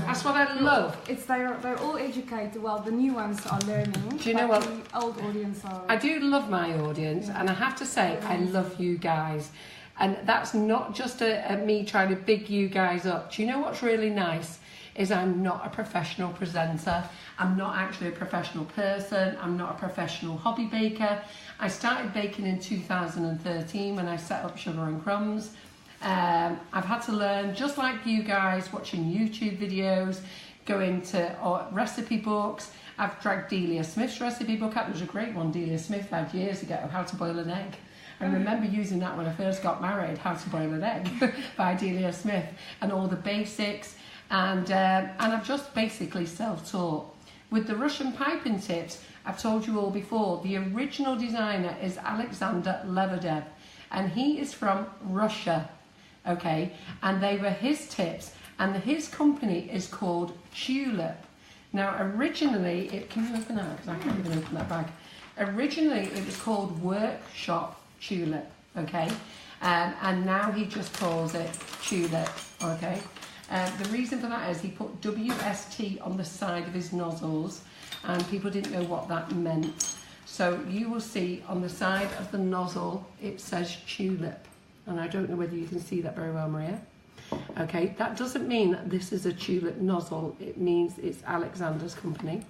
That's what I love. They're all educated. Well, the new ones are learning. Do you know what? The old audience are. I do love my audience, and I have to say, I love you guys. And that's not just me trying to big you guys up. Do you know what's really nice? is I'm not a professional presenter. I'm not actually a professional person. I'm not a professional hobby baker. I started baking in 2013 when I set up Sugar and Crumbs. I've had to learn, just like you guys, watching YouTube videos, going to recipe books. I've dragged Delia Smith's recipe book out. There was a great one Delia Smith had years ago, How to Boil an Egg. I remember using that when I first got married, How to Boil an Egg by Delia Smith, and all the basics. And I've just basically self-taught. With the Russian piping tips, I've told you all before, the original designer is Alexander Lebedev, and he is from Russia, okay? And they were his tips, and his company is called Tulip. Now, originally, can you open that? Because I can't even open that bag. Originally, it was called Workshop Tulip, okay? And now he just calls it Tulip, okay? The reason for that is he put WST on the side of his nozzles, and people didn't know what that meant. So you will see on the side of the nozzle, it says Tulip. And I don't know whether you can see that very well, Maria. Okay, that doesn't mean that this is a tulip nozzle. It means it's Alexander's company.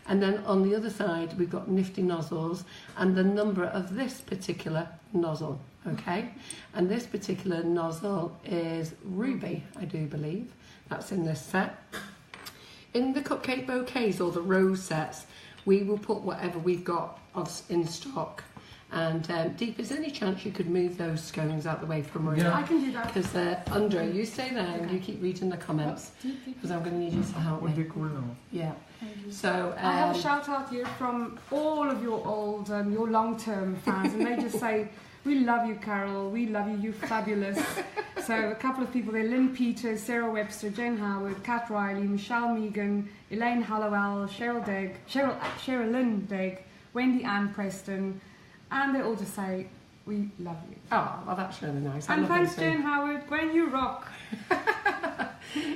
And then on the other side, we've got nifty nozzles and the number of this particular nozzle, okay? And this particular nozzle is Ruby, I do believe. That's in this set. In the cupcake bouquets or the rose sets, we will put whatever we've got in stock. And Deep, is there any chance you could move those scones out the way from Maria? Yeah, I can do that. Because they're under. You stay there and you keep reading the comments, because I'm going to need you to help me. Cool now. Yeah. So I have a shout out here from all of your old, your long-term fans, and they just say, "We love you, Carol. We love you. You're fabulous." So a couple of people there: Lynn Peters, Sarah Webster, Jane Howard, Kat Riley, Michelle Megan, Elaine Hallowell, Sherilyn Degg, Wendy Ann Preston. And they all just say, "We love you." Oh, well, that's really nice. And thanks, Jane Howard. Gwen, you rock.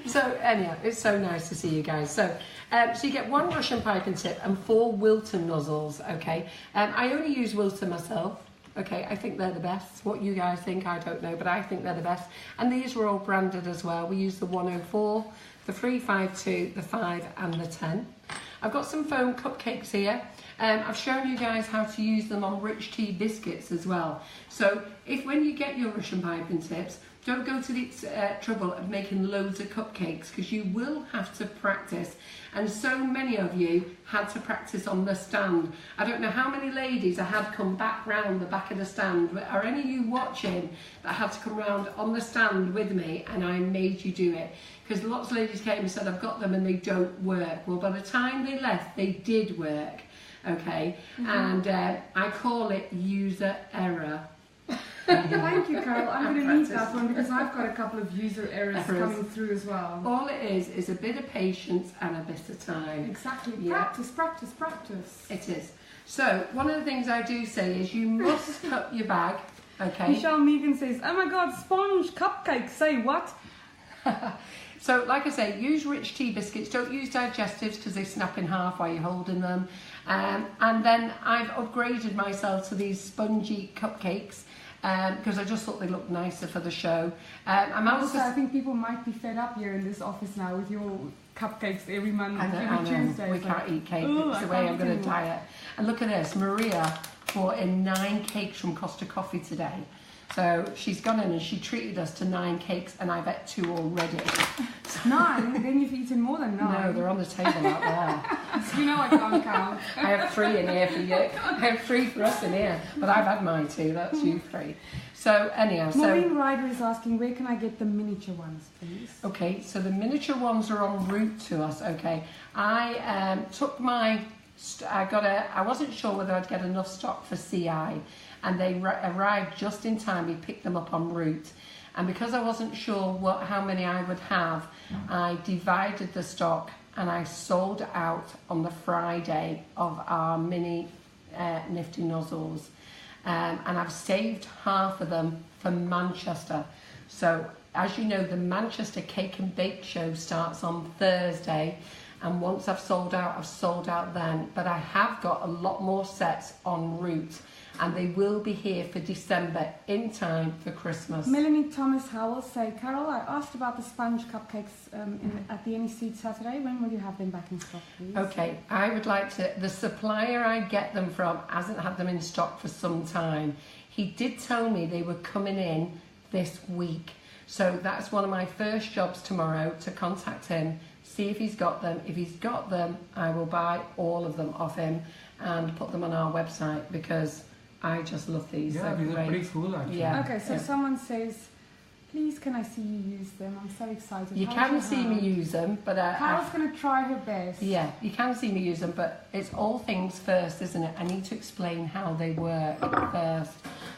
So anyhow, it's so nice to see you guys. So you get 1 Russian piping tip and 4 Wilton nozzles, okay? I only use Wilton myself, okay? I think they're the best. What you guys think, I don't know, but I think they're the best. And these were all branded as well. We use the 104, the 352, the 5 and the 10. I've got some foam cupcakes here. I've shown you guys how to use them on rich tea biscuits as well. So when you get your Russian piping tips, don't go to the trouble of making loads of cupcakes, because you will have to practice. And so many of you had to practice on the stand. I don't know how many ladies I had come back round the back of the stand. Are any of you watching that had to come round on the stand with me and I made you do it? Because lots of ladies came and said, "I've got them and they don't work." Well, by the time they left, they did work. Okay, and I call it user error. Thank you, Carol. I'm going to need that one because I've got a couple of user errors coming through as well. All it is a bit of patience and a bit of time. Exactly. Yeah. Practice, practice, practice. It is. So one of the things I do say is you must cut your bag. Okay. Michelle Megan says, "Oh my God, sponge cupcake. Say what?" So, like I say, use rich tea biscuits. Don't use digestives because they snap in half while you're holding them. And then I've upgraded myself to these spongy cupcakes because I just thought they looked nicer for the show. I think people might be fed up here in this office now with your cupcakes every Monday, every Tuesday. We can't eat cake. It's the way I'm going to diet. And look at this. Maria brought in 9 cakes from Costa Coffee today. So she's gone in and she treated us to 9 cakes, and I've ate 2 already. 9? Then you've eaten more than 9. No, they're on the table out there. You know I can't count. I have 3 in here for you. I have 3 for us in here, but I've had mine too. That's you 3. So anyhow, Maureen Ryder is asking, where can I get the miniature ones, please? Okay, so the miniature ones are en route to us. Okay, I took my. I wasn't sure whether I'd get enough stock for CI, and they arrived just in time. We picked them up en route, and because I wasn't sure how many I would have, I divided the stock and I sold out on the Friday of our mini nifty nozzles, and I've saved half of them for Manchester. So as you know, the Manchester Cake and Bake Show starts on Thursday. and once I've sold out then. But I have got a lot more sets en route, and they will be here for December in time for Christmas. Melanie Thomas Howell say, Carol, I asked about the sponge cupcakes at the NEC Saturday. When will you have them back in stock, please? Okay, I would like to, the supplier I get them from hasn't had them in stock for some time. He did tell me they were coming in this week. So that's one of my first jobs tomorrow, to contact him, see if he's got them. If he's got them, I will buy all of them off him and put them on our website, because I just love these. Yeah, these are pretty cool actually. Yeah. Okay, so someone says, please can I see you use them? I'm so excited. You can see me use them, but Carol's going to try her best. yeah, you can see me use them, but it's all things first, isn't it? I need to explain how they work first.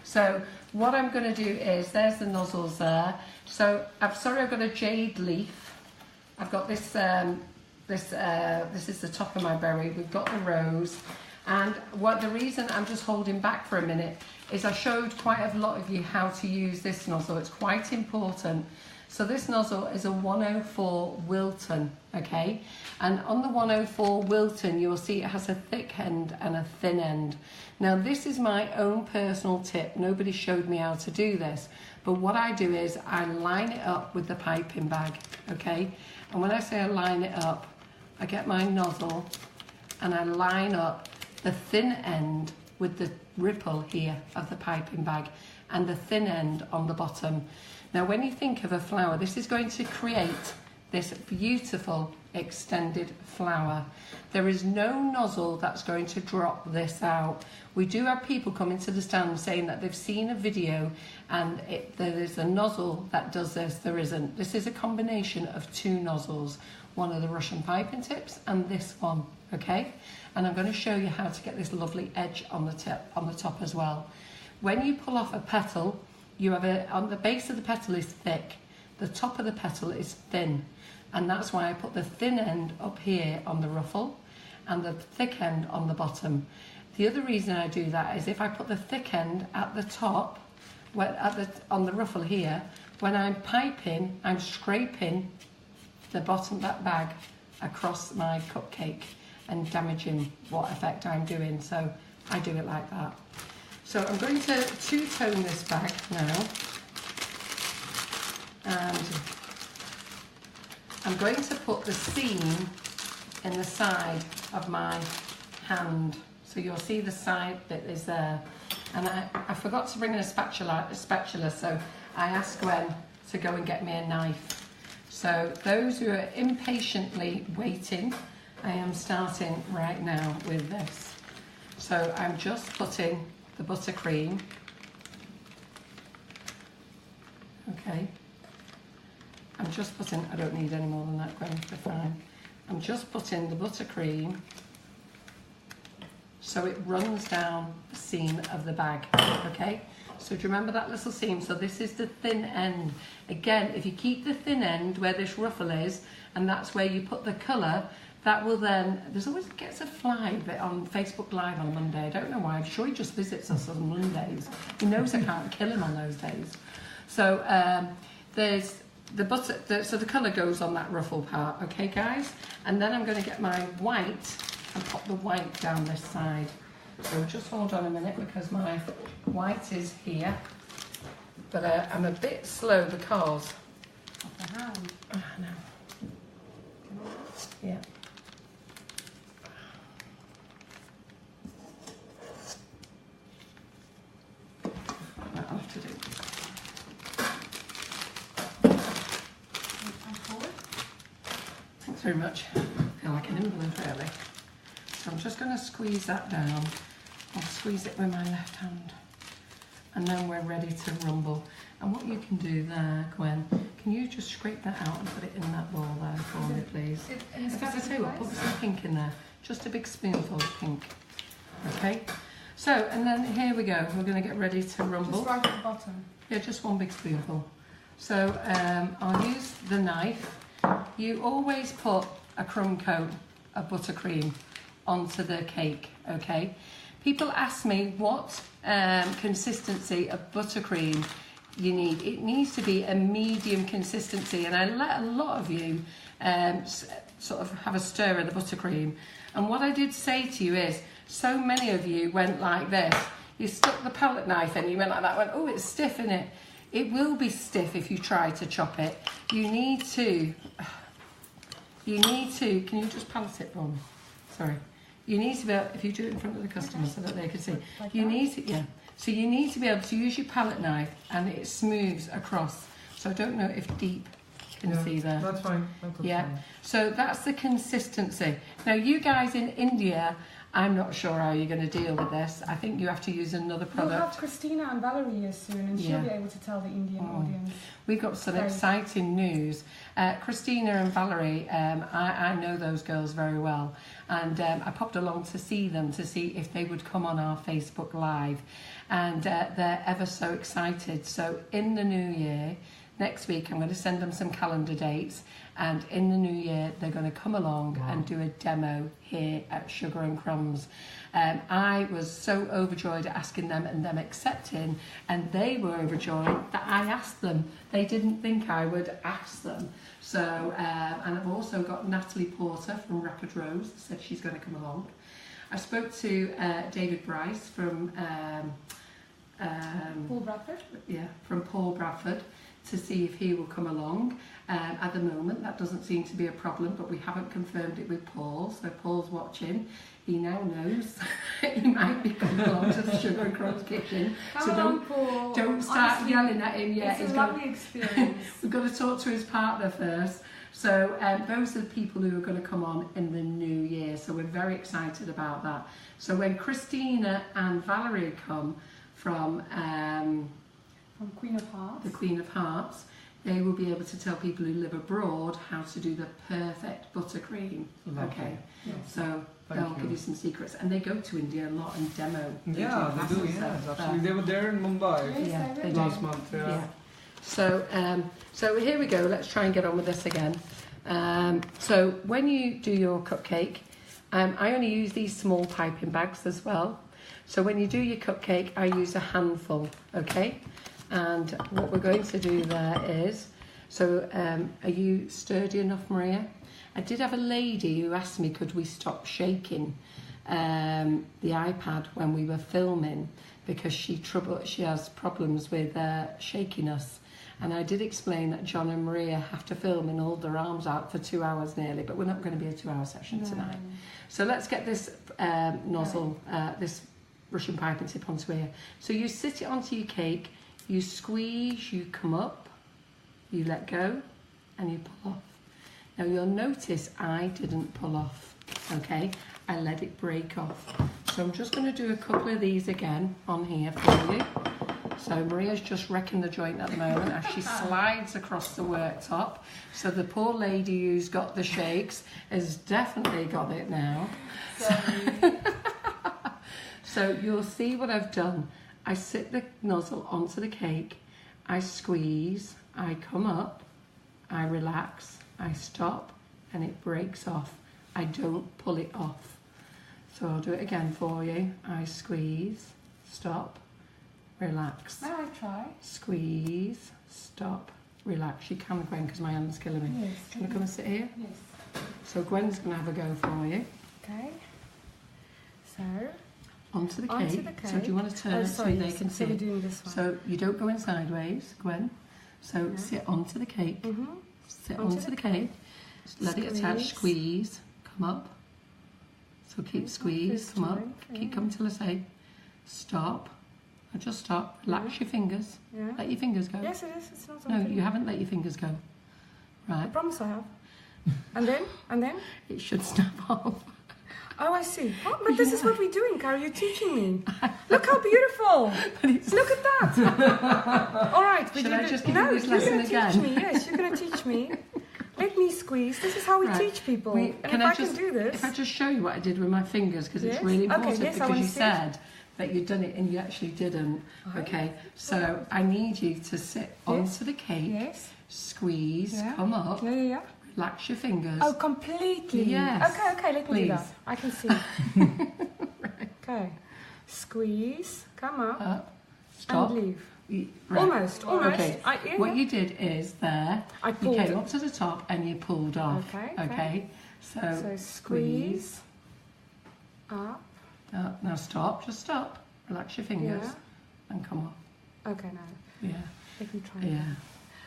So what I'm going to do is, there's the nozzles there. So I've got a jade leaf. I've got this. This is the top of my berry. We've got the rose. And the reason I'm just holding back for a minute is I showed quite a lot of you how to use this nozzle. It's quite important. So this nozzle is a 104 Wilton, okay? And on the 104 Wilton, you'll see it has a thick end and a thin end. Now this is my own personal tip. Nobody showed me how to do this. But what I do is I line it up with the piping bag, okay? And when I say I line it up, I get my nozzle and I line up the thin end with the ripple here of the piping bag and the thin end on the bottom. Now when you think of a flower, this is going to create this beautiful extended flower. There is no nozzle that's going to drop this out. We do have people coming to the stand saying that they've seen a video and there is a nozzle that does this. There isn't. This is a combination of two nozzles, one of the Russian piping tips and this one, okay? And I'm going to show you how to get this lovely edge on the top as well. When you pull off a petal, you have on the base of the petal is thick, the top of the petal is thin, and that's why I put the thin end up here on the ruffle and the thick end on the bottom. The other reason I do that is if I put the thick end at the top, on the ruffle here, when I'm piping, I'm scraping the bottom of that bag across my cupcake and damaging what effect I'm doing. So I do it like that. So I'm going to two-tone this bag now, and I'm going to put the seam in the side of my hand. So you'll see the side bit is there. And I forgot to bring in a spatula, so I asked Gwen to go and get me a knife. So those who are impatiently waiting, I am starting right now with this. So I'm just putting the buttercream. Okay. I'm just putting, I don't need any more than that, Gwen, we're fine. I'm just putting the buttercream so it runs down the seam of the bag, okay? So do you remember that little seam? So this is the thin end. Again, if you keep the thin end where this ruffle is, and that's where you put the colour, that will then, there's always gets a fly bit on Facebook Live on a Monday. I don't know why, I'm sure he just visits us on Mondays. He knows I can't kill him on those days. So there's the butter, so the colour goes on that ruffle part, okay guys? And then I'm going to get my white and pop the white down this side. So just hold on a minute because my white is here. But I'm a bit slow because... Off the hand. No. Yeah. I'll have to do. Thanks very much. I feel like an invalid really. So I'm just going to squeeze that down. I'll squeeze it with my left hand. And then we're ready to rumble. And what you can do there, Gwen, can you just scrape that out and put it in that bowl there for me, please? In fact, I tell you what, put some pink in there. Just a big spoonful of pink. Okay? So, and then here we go. We're going to get ready to rumble. Just right at the bottom. Yeah, just one big spoonful. So I'll use the knife. You always put a crumb coat of buttercream onto the cake, okay? People ask me what consistency of buttercream you need. It needs to be a medium consistency, and I let a lot of you sort of have a stir of the buttercream. And what I did say to you is, so many of you went like this. You stuck the palette knife in, you went like that, went, oh, it's stiff, isn't it? It will be stiff if you try to chop it. You need to, can you just palette it for me? Sorry. You need to be able, if you do it in front of the customer so that they can see. Like you that? need to, yeah. So you need to be able to use your palette knife and it smooths across. So I don't know if Deep can see there. That's fine. That's Yeah. fine. So that's the consistency. Now you guys in India, I'm not sure how you're going to deal with this. I think you have to use another We'll have product. Christina and Valerie here soon, and she'll Yeah. be able to tell the Indian audience. We've got some Great. exciting news. Christina and Valerie, I know those girls very well, and I popped along to see them to see if they would come on our Facebook Live, and they're ever so excited. So in the new year, next week, I'm going to send them some calendar dates, and in the new year they're going to come along and do a demo here at Sugar and Crumbs. I was so overjoyed at asking them and them accepting, and they were overjoyed that I asked them. They didn't think I would ask them. So, and I've also got Natalie Porter from Rapid Rose, said she's going to come along. I spoke to David Bryce from Paul Bradford? yeah, from Paul Bradford, to see if he will come along. At the moment, that doesn't seem to be a problem, but we haven't confirmed it with Paul, so Paul's watching. He now knows he might be coming along to the Sugar and Crumbs kitchen. Come So on, Paul. don't start Honestly, yelling at him yet. It's a lovely experience. We've got to talk to his partner first. So those are the people who are going to come on in the new year. So we're very excited about that. So when Christina and Valerie come from Queen of Hearts. the Queen of Hearts, they will be able to tell people who live abroad how to do the perfect buttercream. Lovely. Okay, Yes. so Thank they'll you. give you some secrets. And they go to India a lot and demo. Yeah, they do. classes, Yes, so, absolutely. They were there in Mumbai Yes, yeah, they they will. do. last month. Yeah. Yeah. So here we go. Let's try and get on with this again. So when you do your cupcake, I only use these small piping bags as well. So when you do your cupcake, I use a handful, okay? And what we're going to do there is, so are you sturdy enough, Maria? I did have a lady who asked me, could we stop shaking the iPad when we were filming, because she has problems with shakiness. And I did explain that John and Maria have to film and hold their arms out for 2 hours nearly, but we're not going to be a 2-hour session tonight. So let's get this nozzle, this Russian piping tip onto here. So you sit it onto your cake, you squeeze, you come up, you let go, and you pull off. Now you'll notice I didn't pull off, okay? I let it break off. So I'm just going to do a couple of these again on here for you. So Maria's just wrecking the joint at the moment as she slides across the worktop. So the poor lady who's got the shakes has definitely got it now. Sorry. So you'll see what I've done. I sit the nozzle onto the cake, I squeeze, I come up, I relax, I stop, and it breaks off. I don't pull it off. So I'll do it again for you. I squeeze, stop, relax. May I try? Squeeze, stop, relax. You can, Gwen, because my hand's killing me. Yes. Do you want to come and sit here? Yes. So Gwen's going to have a go for you. Okay. So, Onto the cake. Onto the So do you want to turn it so they yes. can So see we're it? doing this one. So you don't go in sideways, Gwen. So Yeah. sit onto the cake. Mm-hmm. Sit Onto onto the the cake. Let it attach. Squeeze. Squeeze. Come up. So keep Okay, squeeze. first Come up. time, Keep yeah. coming till I say stop. Or just stop. Relax your fingers. Yeah. Let your fingers go. Yes, it is. It's not No, something. you haven't let your fingers go. I Right. promise I have. And then? And then? It should snap off. Oh, I see. Oh, but this is what we're doing, Carol. You're teaching me. Look how beautiful. Look at that. All right. Should I just give no, you this you're lesson going to again? teach me. Yes, you're going to teach me. Let me squeeze. This is how we Right. teach people. Wait, and can if I I just- can do this. If I just show you what I did with my fingers, because Yes. it's really Okay, important, yes, I because wanna you see it. said that you'd done it and you actually didn't. Okay, so I need you to sit onto the cake, Yes. squeeze, Yeah. come up, Yeah, yeah, yeah. relax your fingers. Oh, completely. Yes. Okay, let me do that. Please. I can see. Okay. Squeeze, come up, Stop. and leave. Right. Almost. Okay. Yeah, What you did is there, I you pulled came it. up to the top and you pulled off. Okay. Okay. So squeeze. Up. Now stop, just stop. Relax your fingers and come off. Okay, now. Yeah. Let me try. Yeah.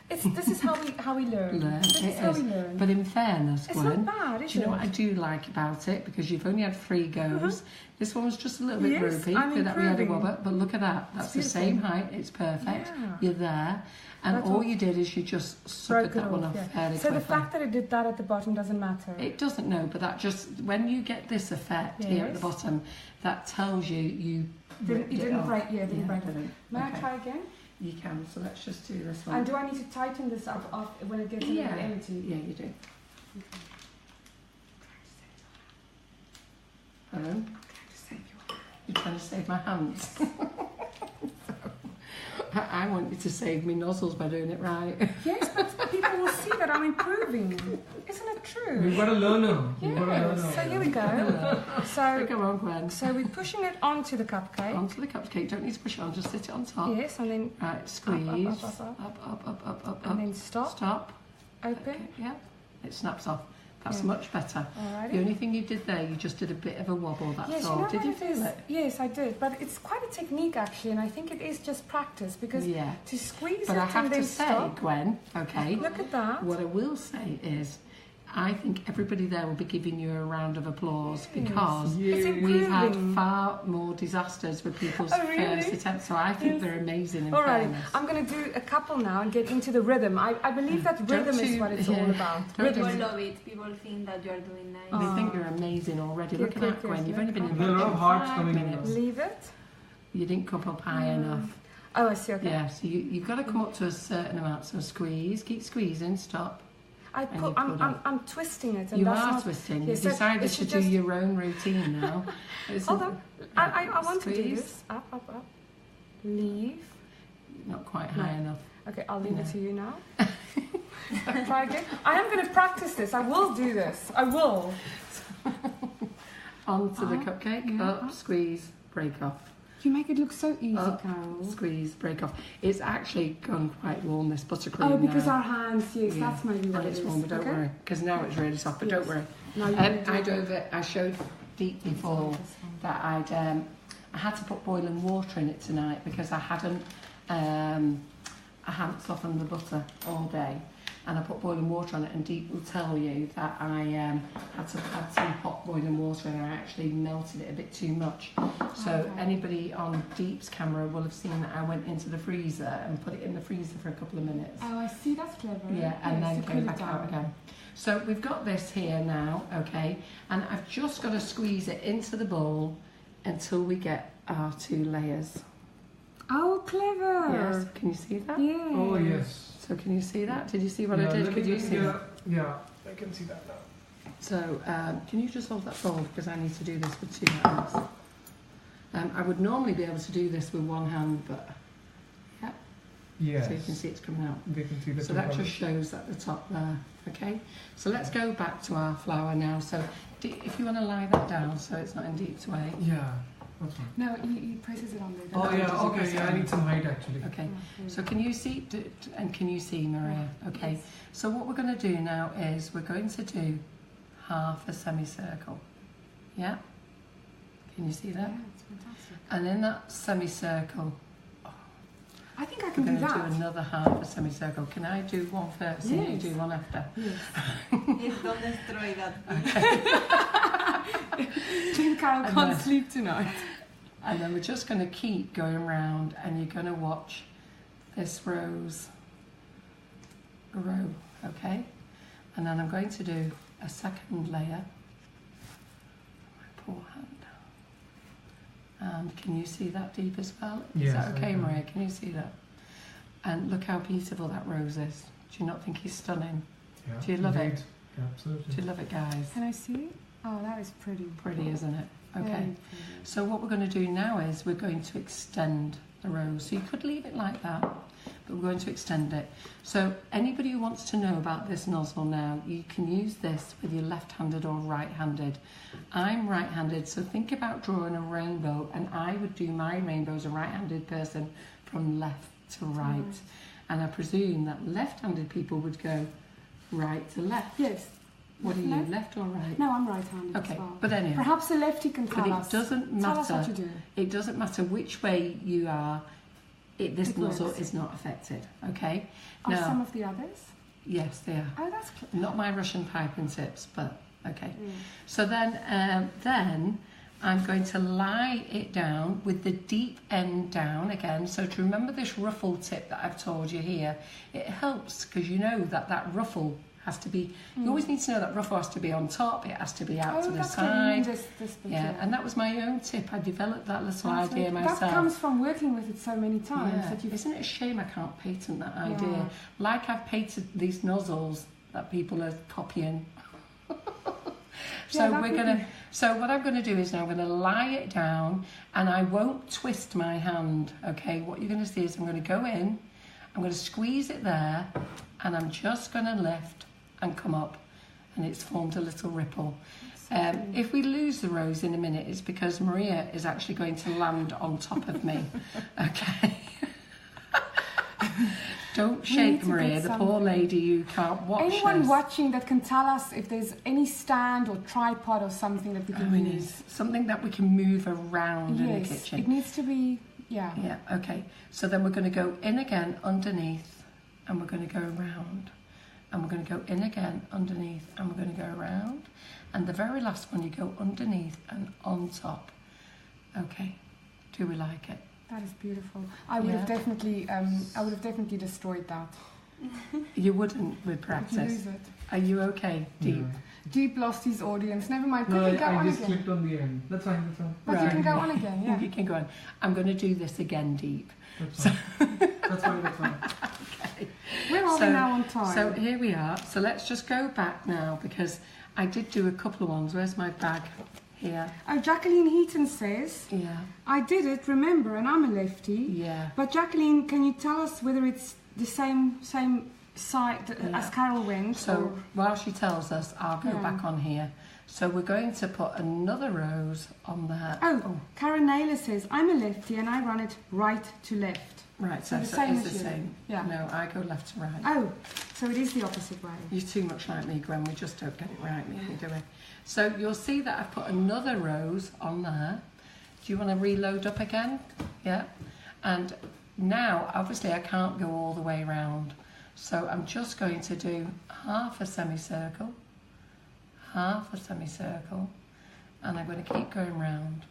This is how we learn. This is how we learn. But in fairness, It's Gwen, not bad, is do you know it? what I do like about it? Because you've only had 3 goes. This one was just a little bit ropey. I'm That we had a improving. wobber, but look at that. That's the same height. It's perfect. Yeah. You're there. And That's all all- you did is you just Broke suckered it that one off, off yeah. fairly So the quickly. fact that it did that at the bottom doesn't matter. It doesn't know, but that just, when you get this effect here at the Yes. bottom, that tells you ripped It it didn't off. break. Yeah, it didn't break. didn't. May I Okay. try again? You can, so let's just do this one. And do I need to tighten this up when it gets a Yeah. little empty? Yeah, you do. Hello? You're trying to save my hands. I want you to save me nozzles by doing it right. Yes, but people will see that I'm improving. Isn't it true? We've got a learner. We've got a Yes. learner. So here we go. So Come on, Gwen. we're pushing it onto the cupcake. Onto the cupcake. Don't need to push it on, just sit it on top. Yes, and then Right, squeeze. up. Up. And then stop. Stop. Open. Okay, yeah. It snaps off. That's Yeah. much better. Alrighty. The only thing you did there, you just did a bit of a wobble, that's Yes, all. you know Did what you it feel is? it? Yes, I did. But it's quite a technique actually, and I think it is just practice because Yeah. to squeeze But it I and have then to say, stop. Gwen, okay, Look at that. what I will say is, I think everybody there will be giving you a round of applause because It's we've had improving. far more disasters with people's Oh, really? first attempts, so I think Yes. they're amazing in All right, fairness. I'm going to do a couple now and get into the rhythm. I believe that Don't rhythm is you- what it's yeah. all about. Don't People you- love it. People think that you are doing nice. They think you're amazing already. Look at Good, that, good, Gwen. good. You've only been in There are a lot of the hearts 5 coming in minutes. now. Leave it. You didn't come up high enough. Oh, I see. Okay. Yeah, so you've got to come up to a certain amount. So squeeze, keep squeezing, stop. And you pull down. I'm twisting it. And You that's are not, twisting. Yeah, You've so decided it to should do just- your own routine now. Hold on. I want to do Squeeze. this. Up. Leave. Not quite high enough. Okay, I'll leave it No. to you now. Try again. I am going to practice this. I will do this. I will. Onto the cupcake. yeah. Up, squeeze, break off. You make it look so easy, Up, Carol. squeeze, break off. It's actually gone quite warm, this buttercream. Oh, because now. our hands, yes, Yeah. that's maybe what And it it's is. warm, but don't okay? worry. Because now it's really soft, but don't Yes. worry. Now you I showed deep before that I had to put boiling water in it tonight because I hadn't softened the butter all day, and I put boiling water on it. And Deep will tell you that I had to add some hot boiling water, and I actually melted it a bit too much. So Okay. anybody on Deep's camera will have seen that I went into the freezer and put it in the freezer for a couple of minutes. Oh, I see. That's clever. Yeah, and Yes, then to came cool it back out down. again. So we've got this here now, okay, and I've just got to squeeze it into the bowl until we get our 2 layers. Oh, clever. Yes, can you see that? Yeah. Oh, yes. So can you see that? Did you see what I Yeah, did? let Could me- you see that? Yeah, I can see that now. So can you just hold that bowl because I need to do this with 2 hands. I would normally be able to do this with 1 hand, but yeah, Yes. so you can see it's coming out. They can see the So two that colours. just shows at the top there, okay? So let's go back to our flour now. So if you want to lie that down so it's not in Deep's way. Yeah, that's fine. No, he presses it on there. Oh, does yeah, it okay, press yeah, I down? need some height actually. Okay, Yeah. so can you see, and can you see, Maria? Okay, Yes. so what we're going to do now is we're going to do half a semicircle. Yeah? Can you see that? Yeah, it's fantastic. And in that semicircle, I think I we're can do going to do that. another half a semicircle. Can I do one first and you Yes. do one after? Yes. Yes, don't destroy that. Then Carol And can't then- sleep tonight. And then we're just going to keep going round and you're going to watch this row, okay? And then I'm going to do a second layer. My poor hand. And can you see that Deep as well? Is Yes, that I okay, can. Maria? Can you see that? And look how beautiful that rose is. Do you not think he's stunning? Yeah, Do you love it? indeed. Yeah, absolutely. Do you love it, guys? Can I see? Oh, that is pretty. Pretty, isn't it? Okay. Very pretty. So what we're going to do now is we're going to extend the rose. So you could leave it like that, but we're going to extend it. So anybody who wants to know about this nozzle now, you can use this with your left-handed or right-handed. I'm right-handed, so think about drawing a rainbow, and I would do my rainbow as a right-handed person from left to right. And I presume that left-handed people would go right to left. Yes. What are you, left or right? No, I'm right-handed Okay, as well. but anyway. Perhaps a lefty can tell us. But it doesn't Tell us what matter. to do. It doesn't matter which way you are. This It nozzle works. is not affected. Okay. Are some of the others? Yes, they are. Oh, that's clear. Not my Russian piping tips, but okay. Mm. So then I'm going to lie it down with the deep end down again. So to remember this ruffle tip that I've told you here, it helps because you know that ruffle has to be, you always need to know that ruffle has to be on top, it has to be out to the side. This Yeah, and that was my own tip. I developed that little idea myself. That comes from working with it so many times. Yeah. That Isn't it a shame I can't patent that Yeah. idea? Like I've patented these nozzles that people are copying. So what I'm going to do is now I'm going to lie it down and I won't twist my hand. Okay, what you're going to see is I'm going to go in, I'm going to squeeze it there, and I'm just going to lift and come up, and it's formed a little ripple. If we lose the rose in a minute, it's because Maria is actually going to land on top of me. Okay. Don't shake, Maria, the poor lady who can't watch Anyone us. watching that can tell us if there's any stand or tripod or something that we can use. Something that we can move around in the Yes, kitchen. it needs to be, yeah. Yeah, okay. So then we're going to go in again underneath, and we're going to go around. And we're going to go in again underneath, and we're going to go around. And the very last one, you go underneath and on top. Okay, do we like it? That is beautiful. I would have definitely destroyed that. You wouldn't with If you practice. lose it. Are you okay, Deep? No. Deep lost his audience. Never mind. No, Quickly go I on just again. clicked on the end. That's fine, that's fine. But you Right. can go on again, yeah. You can go on. I'm going to do this again, Deep. That's fine. That's fine, that's fine. Okay. Where are we now on time? So here we are. So let's just go back now because I did do a couple of ones. Where's my bag? Here. Oh, Jacqueline Heaton says, Yeah. I did it, remember, and I'm a lefty. Yeah. But Jacqueline, can you tell us whether it's the same side as Carol went? So or... while she tells us, I'll go Yeah. back on here. So we're going to put another rose on there. Oh, Karen Naylor says, I'm a lefty and I run it right to left. Right, so the it's same the as you. same. Yeah. No, I go left to right. Oh, so it is the opposite way. You're too much like me, Gwen. We just don't get it right, me and you, do we? So you'll see that I've put another rose on there. Do you want to reload up again? Yeah. And now, obviously, I can't go all the way around. So I'm just going to do half a semicircle, and I'm going to keep going round.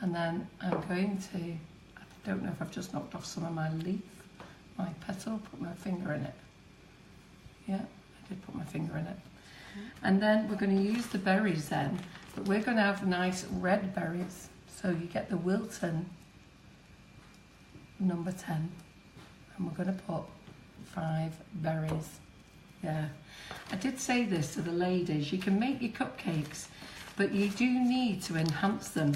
And then I'm going to, I don't know if I've just knocked off some of my leaf, my petal, put my finger in it. Yeah, I did put my finger in it. And then we're going to use the berries then, but we're going to have nice red berries. So you get the Wilton number 10, and we're going to put 5 berries. Yeah, I did say this to the ladies, you can make your cupcakes, but you do need to enhance them,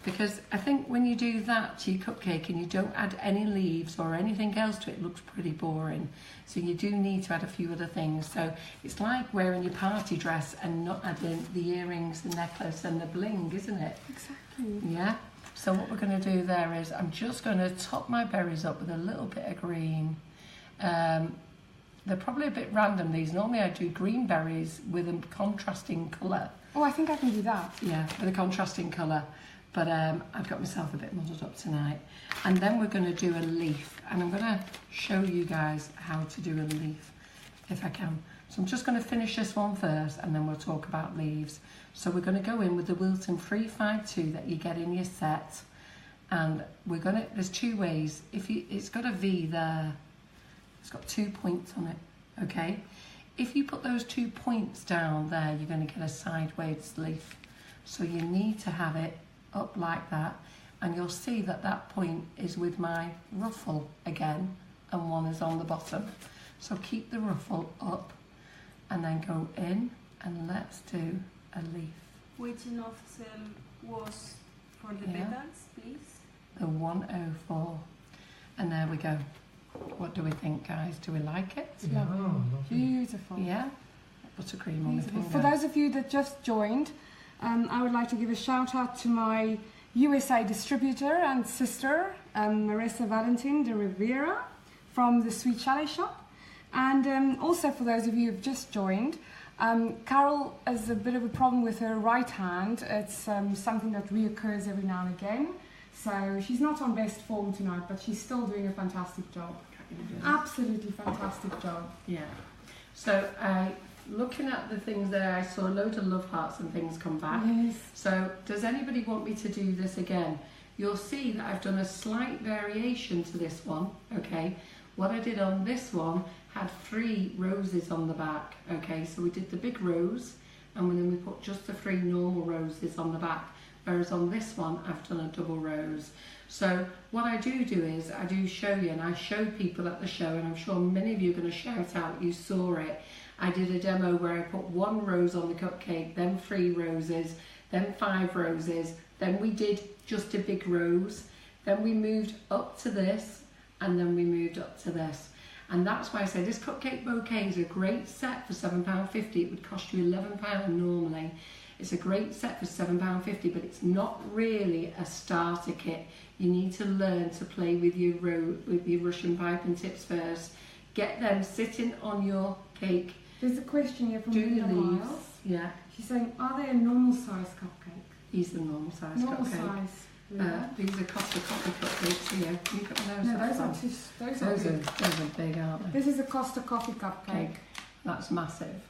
because I think when you do that to your cupcake and you don't add any leaves or anything else to it, it looks pretty boring. So you do need to add a few other things. So it's like wearing your party dress and not adding the earrings, the necklace and the bling, isn't it? Exactly. Yeah. So what we're going to do there is I'm just going to top my berries up with a little bit of green. They're probably a bit random, these. Normally I do green berries with a contrasting colour. Oh, I think I can do that. Yeah, with a contrasting colour. But I've got myself a bit muddled up tonight. And then we're going to do a leaf. And I'm going to show you guys how to do a leaf, if I can. So I'm just going to finish this one first, and then we'll talk about leaves. So we're going to go in with the Wilton 352 that you get in your set. And we're going to, there's 2 ways. It's got a V there. It's got 2 points on it, okay? If you put those 2 points down there, you're going to get a sideways leaf. So you need to have it up like that, and you'll see that that point is with my ruffle again, and one is on the bottom. So keep the ruffle up, and then go in, and let's do a leaf. Which nozzle was for the Yeah. petals, please? The 104, and there we go. What do we think, guys? Do we like it? It's lovely. Beautiful. Yeah? Buttercream on the Beautiful. finger. For those of you that just joined, I would like to give a shout out to my USA distributor and sister, Marissa Valentin de Rivera from the Sweet Chalet Shop. And also for those of you who've just joined, Carol has a bit of a problem with her right hand. It's something that reoccurs every now and again. So she's not on best form tonight, but she's still doing a fantastic job. Absolutely fantastic job. Yeah. So looking at the things there, I saw a load of love hearts and things come back. Yes. So does anybody want me to do this again? You'll see that I've done a slight variation to this one, okay? What I did on this one had 3 roses on the back, okay? So we did the big rose, and then we put just the 3 normal roses on the back, whereas on this one I've done a double rose. So what I do is I do show you, and I show people at the show, and I'm sure many of you are going to shout out, you saw it. I did a demo where I put 1 rose on the cupcake, then 3 roses, then 5 roses, then we did just a big rose, then we moved up to this, and then we moved up to this. And that's why I say this cupcake bouquet is a great set for £7.50. It would cost you £11 normally. It's a great set for £7.50, but it's not really a starter kit. You need to learn to play with your Russian piping tips first. Get them sitting on your cake. There's a question here from Do the Rita leaves. Miles. Yeah. She's saying, are they a normal size cupcake? These are the normal size Normal cupcake. size. Yeah. These are Costa Coffee cupcakes here. You got those? No, That's those are fine. those are big. Those are big, aren't they? This is a Costa Coffee cupcake. Cake. That's massive.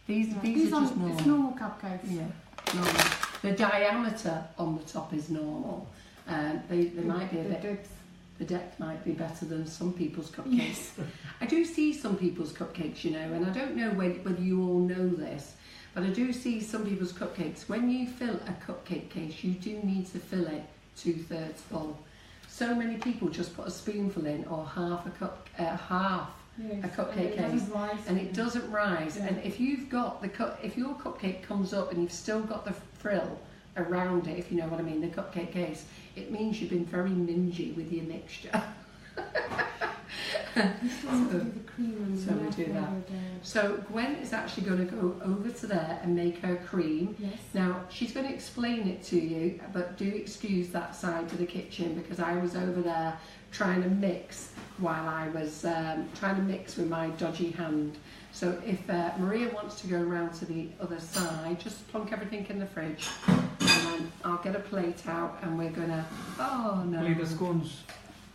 These Yeah. these are just normal. It's normal cupcakes. Yeah, normal. The diameter on the top is normal. They might be a bit. Depth. The depth might be better than some people's cupcakes. Yes. I do see some people's cupcakes, you know, and I don't know whether you all know this, but I do see some people's cupcakes. When you fill a cupcake case, you do need to fill it 2/3 full. So many people just put a spoonful in or half a Yes. a cupcake And it case, doesn't rise. and it doesn't rise. Yeah. And if you've got if your cupcake comes up and you've still got the frill around it, if you know what I mean, the cupcake case, it means you've been very mingy with your mixture. So we do that. So Gwen is actually going to go over to there and make her cream. Yes. Now she's going to explain it to you, but do excuse that side to the kitchen because I was over there trying to mix while I was trying to mix with my dodgy hand. So if Maria wants to go around to the other side, just plonk everything in the fridge, and then I'll get a plate out, and we're gonna. Oh no! Play the scones.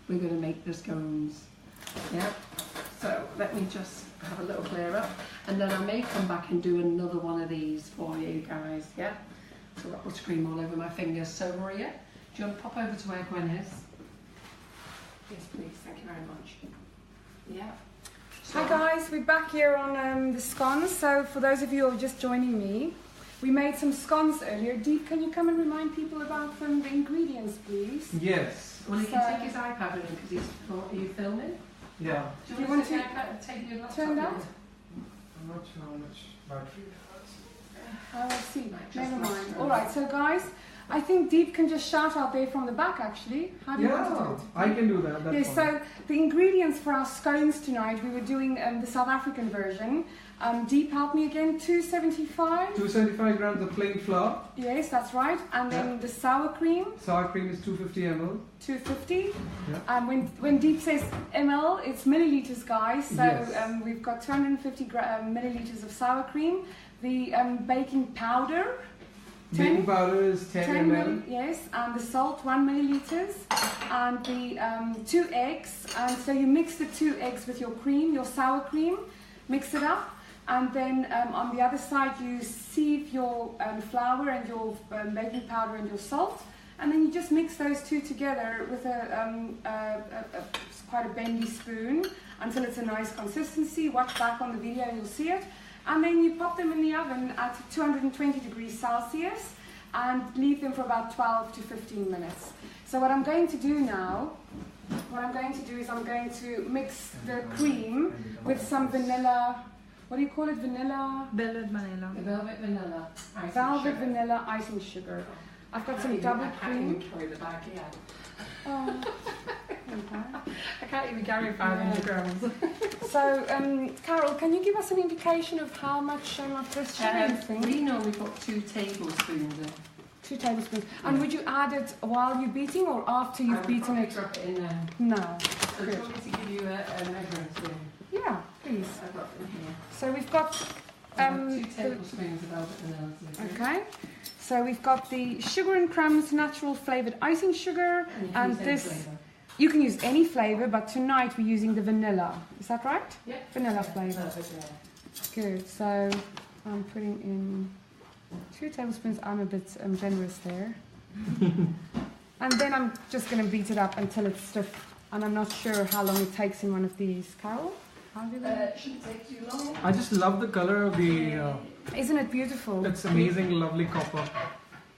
We're gonna make the scones. Yeah. So let me just have a little clear up, and then I may come back and do another one of these for you guys. Yeah. So I've got buttercream all over my fingers. So Maria, do you want to pop over to where Gwen is? Yes, please. Thank you very much. Yeah. So, Hi guys, we're back here on the scones. So for those of you who are just joining me, we made some scones earlier. Deep, can you come and remind people about the ingredients, please? Yes. Well, he can take his iPad with him because he's. Are you filming? Yeah. Do you you want want to to take your laptop? turn with that? you? I'm not sure how much battery it has. I'll see. Right, just Never like mind. so. All right, so guys, I think Deep can just shout out there from the back actually. How do you want to do it? I can do that. That's Yes, fine. so the ingredients for our scones tonight, we were doing the South African version. Deep, help me again, 275? 275 grams of plain flour. Yes, that's right. And then the sour cream, Sour cream is 250 ml. 250. Yeah. When Deep says ml, it's milliliters, guys. So Yes. we've got 250 milliliters of sour cream. The baking powder, Baking powder is 10 ml. yes, and the salt 1 milliliters, and the 2 eggs. And so you mix the 2 eggs with your cream, your sour cream, mix it up, and then on the other side you sieve your flour and your baking powder and your salt, and then you just mix those two together with quite a bendy spoon until it's a nice consistency. Watch back on the video and you'll see it. And then you pop them in the oven at 220 degrees Celsius and leave them for about 12 to 15 minutes. So what I'm going to do now, is I'm going to mix the cream with some vanilla, what do you call it, vanilla? Velvet vanilla. Velvet vanilla. Icing Velvet sugar. vanilla icing sugar. I've got some I double can't cream. even carry the bag yet. Oh, okay. I can't even carry 500 grams. So, Carol, can you give us an indication of how much of this sugar you think? We normally put 2 tablespoons in. 2 tablespoons. And would you add it while you're beating or after I you've would beaten probably it? drop it in there. No. So do you want me to give you a measuring spoon? Yeah, please. I've got them here. So we've got 2 tablespoons of velvet vanilla. Okay. So we've got the Sugar and Crumbs natural flavoured icing sugar, and this. You can use any flavour, but tonight we're using the vanilla. Is that right? Yeah. Vanilla flavour. Good. So I'm putting in 2 tablespoons. I'm a bit generous there. And then I'm just going to beat it up until it's stiff. And I'm not sure how long it takes in one of these. Carol? How do they? It shouldn't take too long. I just love the color of the. Isn't it beautiful? It's amazing, lovely copper.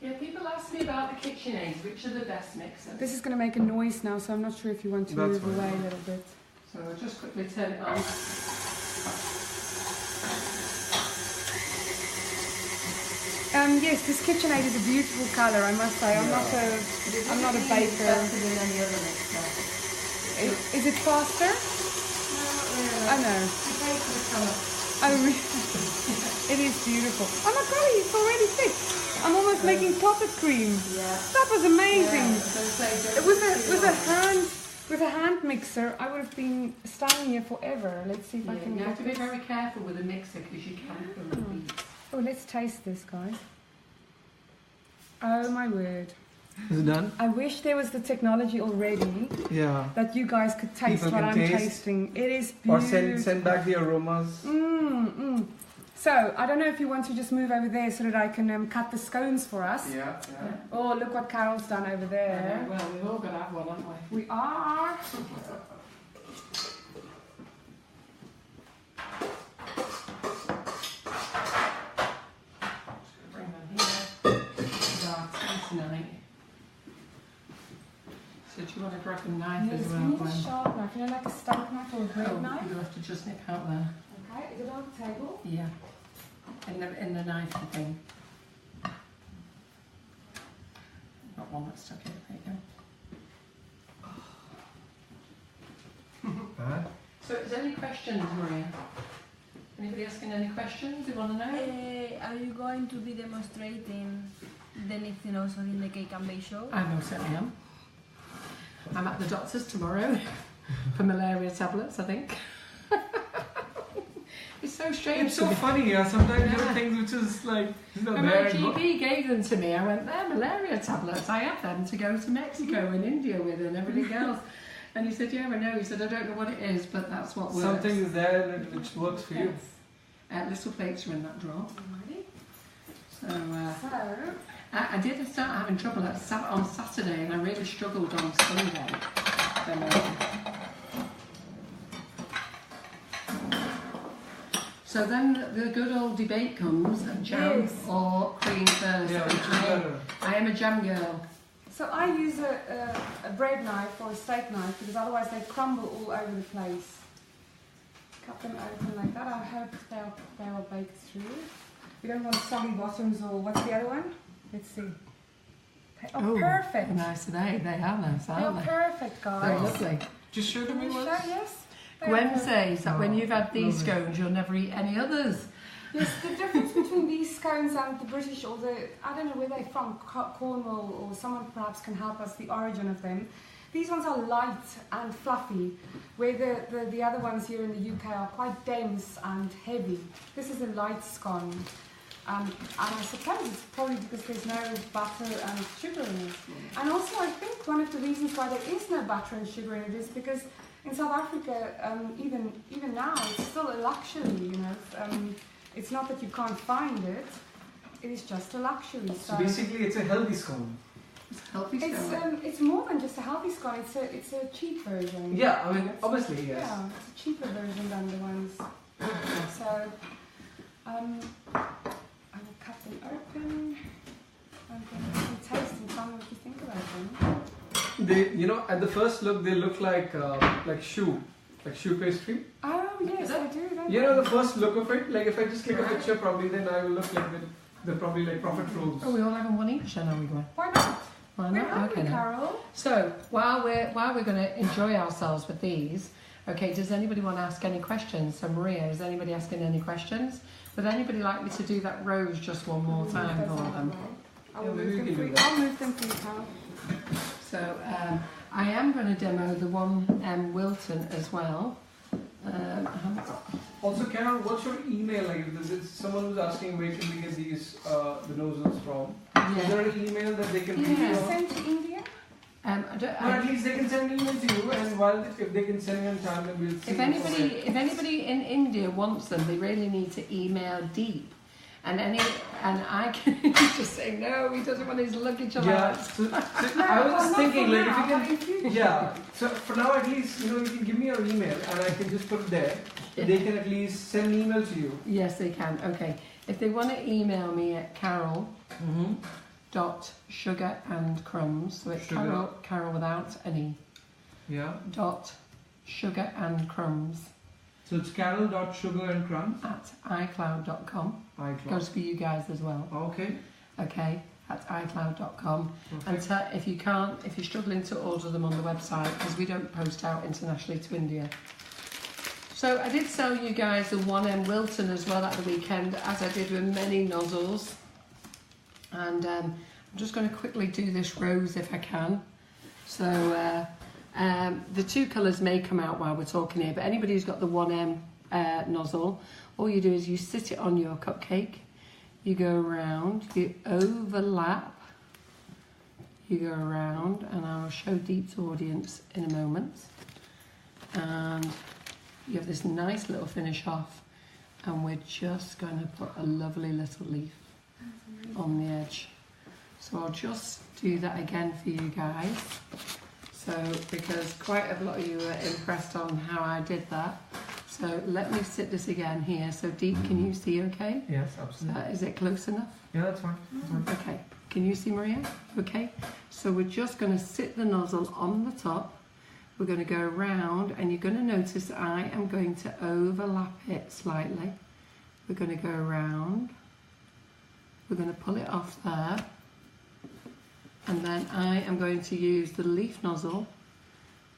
Yeah, people ask me about the KitchenAids, which are the best mixers. This is going to make a noise now, so I'm not sure if you want to That's move away fine. a little bit. So I'll just quickly turn it on. Yes, this KitchenAid is a beautiful colour, I must say. I'm not a baker. Better than any other mixer. Is it faster? No, not really. I know. You pay for the colour. Oh, really? It is beautiful. Oh my god, it's already thick. I'm almost making clotted cream. Yeah. That was amazing. Yeah, With a hand mixer, I would have been standing here forever. Let's see if I can you get have to be this. very careful with a mixer because you can feel the beads. Oh, let's taste this, guys. Oh my word. Is it done? I wish there was the technology already Yeah. that you guys could taste People what can I'm taste. tasting. It is Or beautiful. send back the aromas. So, I don't know if you want to just move over there so that I can cut the scones for us. Yeah. Oh, look what Carol's done over there. Well, we've all got to have one, haven't we? We are. Bring them here. Tonight. So do you want to grab a knife Yes, as we well, need a Gwen? sharp knife, you know, like a steak knife or a bread Oh, knife. you have to just nip out there. Okay, is it on the table? Yeah. In the knife thing. Got one that's stuck in it, there you go. So is there any questions, Maria? Anybody asking any questions you want to know? Are you going to be demonstrating the mixing also in the cake and bake show? I most certainly am. I'm at the doctor's tomorrow for malaria tablets, I think. It's so strange. It's so funny, yeah. Sometimes there Yeah. are things which is like, When my GP gave them to me, I went, they're malaria tablets. I have them to go to Mexico and India with and everything else. And he said, yeah, I know. He said, I don't know what it is, but that's what works. Something is there which works for you. Little plates are in that drawer. Alrighty. So, So, I did start having trouble on Saturday, and I really struggled on Sunday. So then the good old debate comes, jam Yes. or cream first. Yeah, And which is better. I am a jam girl. so I use a bread knife or a steak knife because otherwise they crumble all over the place. Cut them open like that. I hope they are baked through. We don't want soggy bottoms or what's the other one? Let's see. Oh, perfect. Nice today. They are nice, They aren't are they? perfect, They're guys. lovely. Just show to Can me you show? once. Yes. They Gwen are- says that when you've had these Lovely. scones, you'll never eat any others. Yes, the difference between these scones and the British, or I don't know where they're from, Cornwall, or someone perhaps can help us, the origin of them. These ones are light and fluffy, where the other ones here in the UK are quite dense and heavy. This is a light scone. And I suppose it's probably because there's no butter and sugar in it. And also I think one of the reasons why there is no butter and sugar in it is because in South Africa, even now, it's still a luxury, you know. It's not that you can't find it, it is just a luxury. So basically, it's a healthy scone. It's healthy scone. It's more than just a healthy scone, it's a cheap version. Yeah, I mean, obviously, yes. Yeah, it's a cheaper version than the ones. So, I will cut them open and then you can taste and tell me what you think about them. They, you know, at the first look, they look like shoe pastry. Oh yes, I do. Don't You they? know the first look of it. Like if I just click a picture, probably then I will look like they're probably like profit rolls. Oh, we all having one each, then, are we going? Why not? Why We're not? hungry, Okay, then. Carol. So while we're going to enjoy ourselves with these, okay, does anybody want to ask any questions? So Maria, is anybody asking any questions? Would anybody like me to do that rose just one more time for them? I will Yeah, maybe move we them can for do you. that. I'll move them for you, Carol. So I am going to demo the one Wilton as well. I haven't got Also, Carol, what's your email? Like, if there's someone who's asking where can we get these the nozzles from? Yeah. Is there an email that they can reach you on? Sent to India? Or at least they can send an email to you, and while if they can send it in time, then we'll see. If anybody in India wants them, they really need to email Deep. And I can just say no, he doesn't want his luggage allowed. Yeah, so I was just thinking, like, if you can, yeah. So for now, at least you can give me your email, and I can just put it there. Yeah. They can at least send an email to you. Yes, they can. Okay, if they want to email me at Carol. Sugar and Crumbs. So it's Sugar. Carol without any. Yeah. Sugar and Crumbs. So it's carol.sugarandcrumbs at iCloud.com. iCloud. Goes for you guys as well. Okay. Okay, at iCloud.com. Okay. And if you're struggling to order them on the website, because we don't post out internationally to India. So I did sell you guys the 1M Wilton as well at the weekend, as I did with many nozzles. And I'm just going to quickly do this rose if I can. So the two colours may come out while we're talking here, but anybody who's got the 1M nozzle, all you do is you sit it on your cupcake, you go around, you overlap, you go around, and I will show Deep's audience in a moment. And you have this nice little finish off, and we're just going to put a lovely little leaf on the edge. So I'll just do that again for you guys. So because quite a lot of you were impressed on how I did that. So let me sit this again here. So Deep, can you see okay? Yes, absolutely. Is it close enough? Yeah, that's fine. Okay. Can you see Maria? Okay. So we're just going to sit the nozzle on the top. We're going to go around, and you're going to notice I am going to overlap it slightly. We're going to go around. We're going to pull it off there, and then I am going to use the leaf nozzle,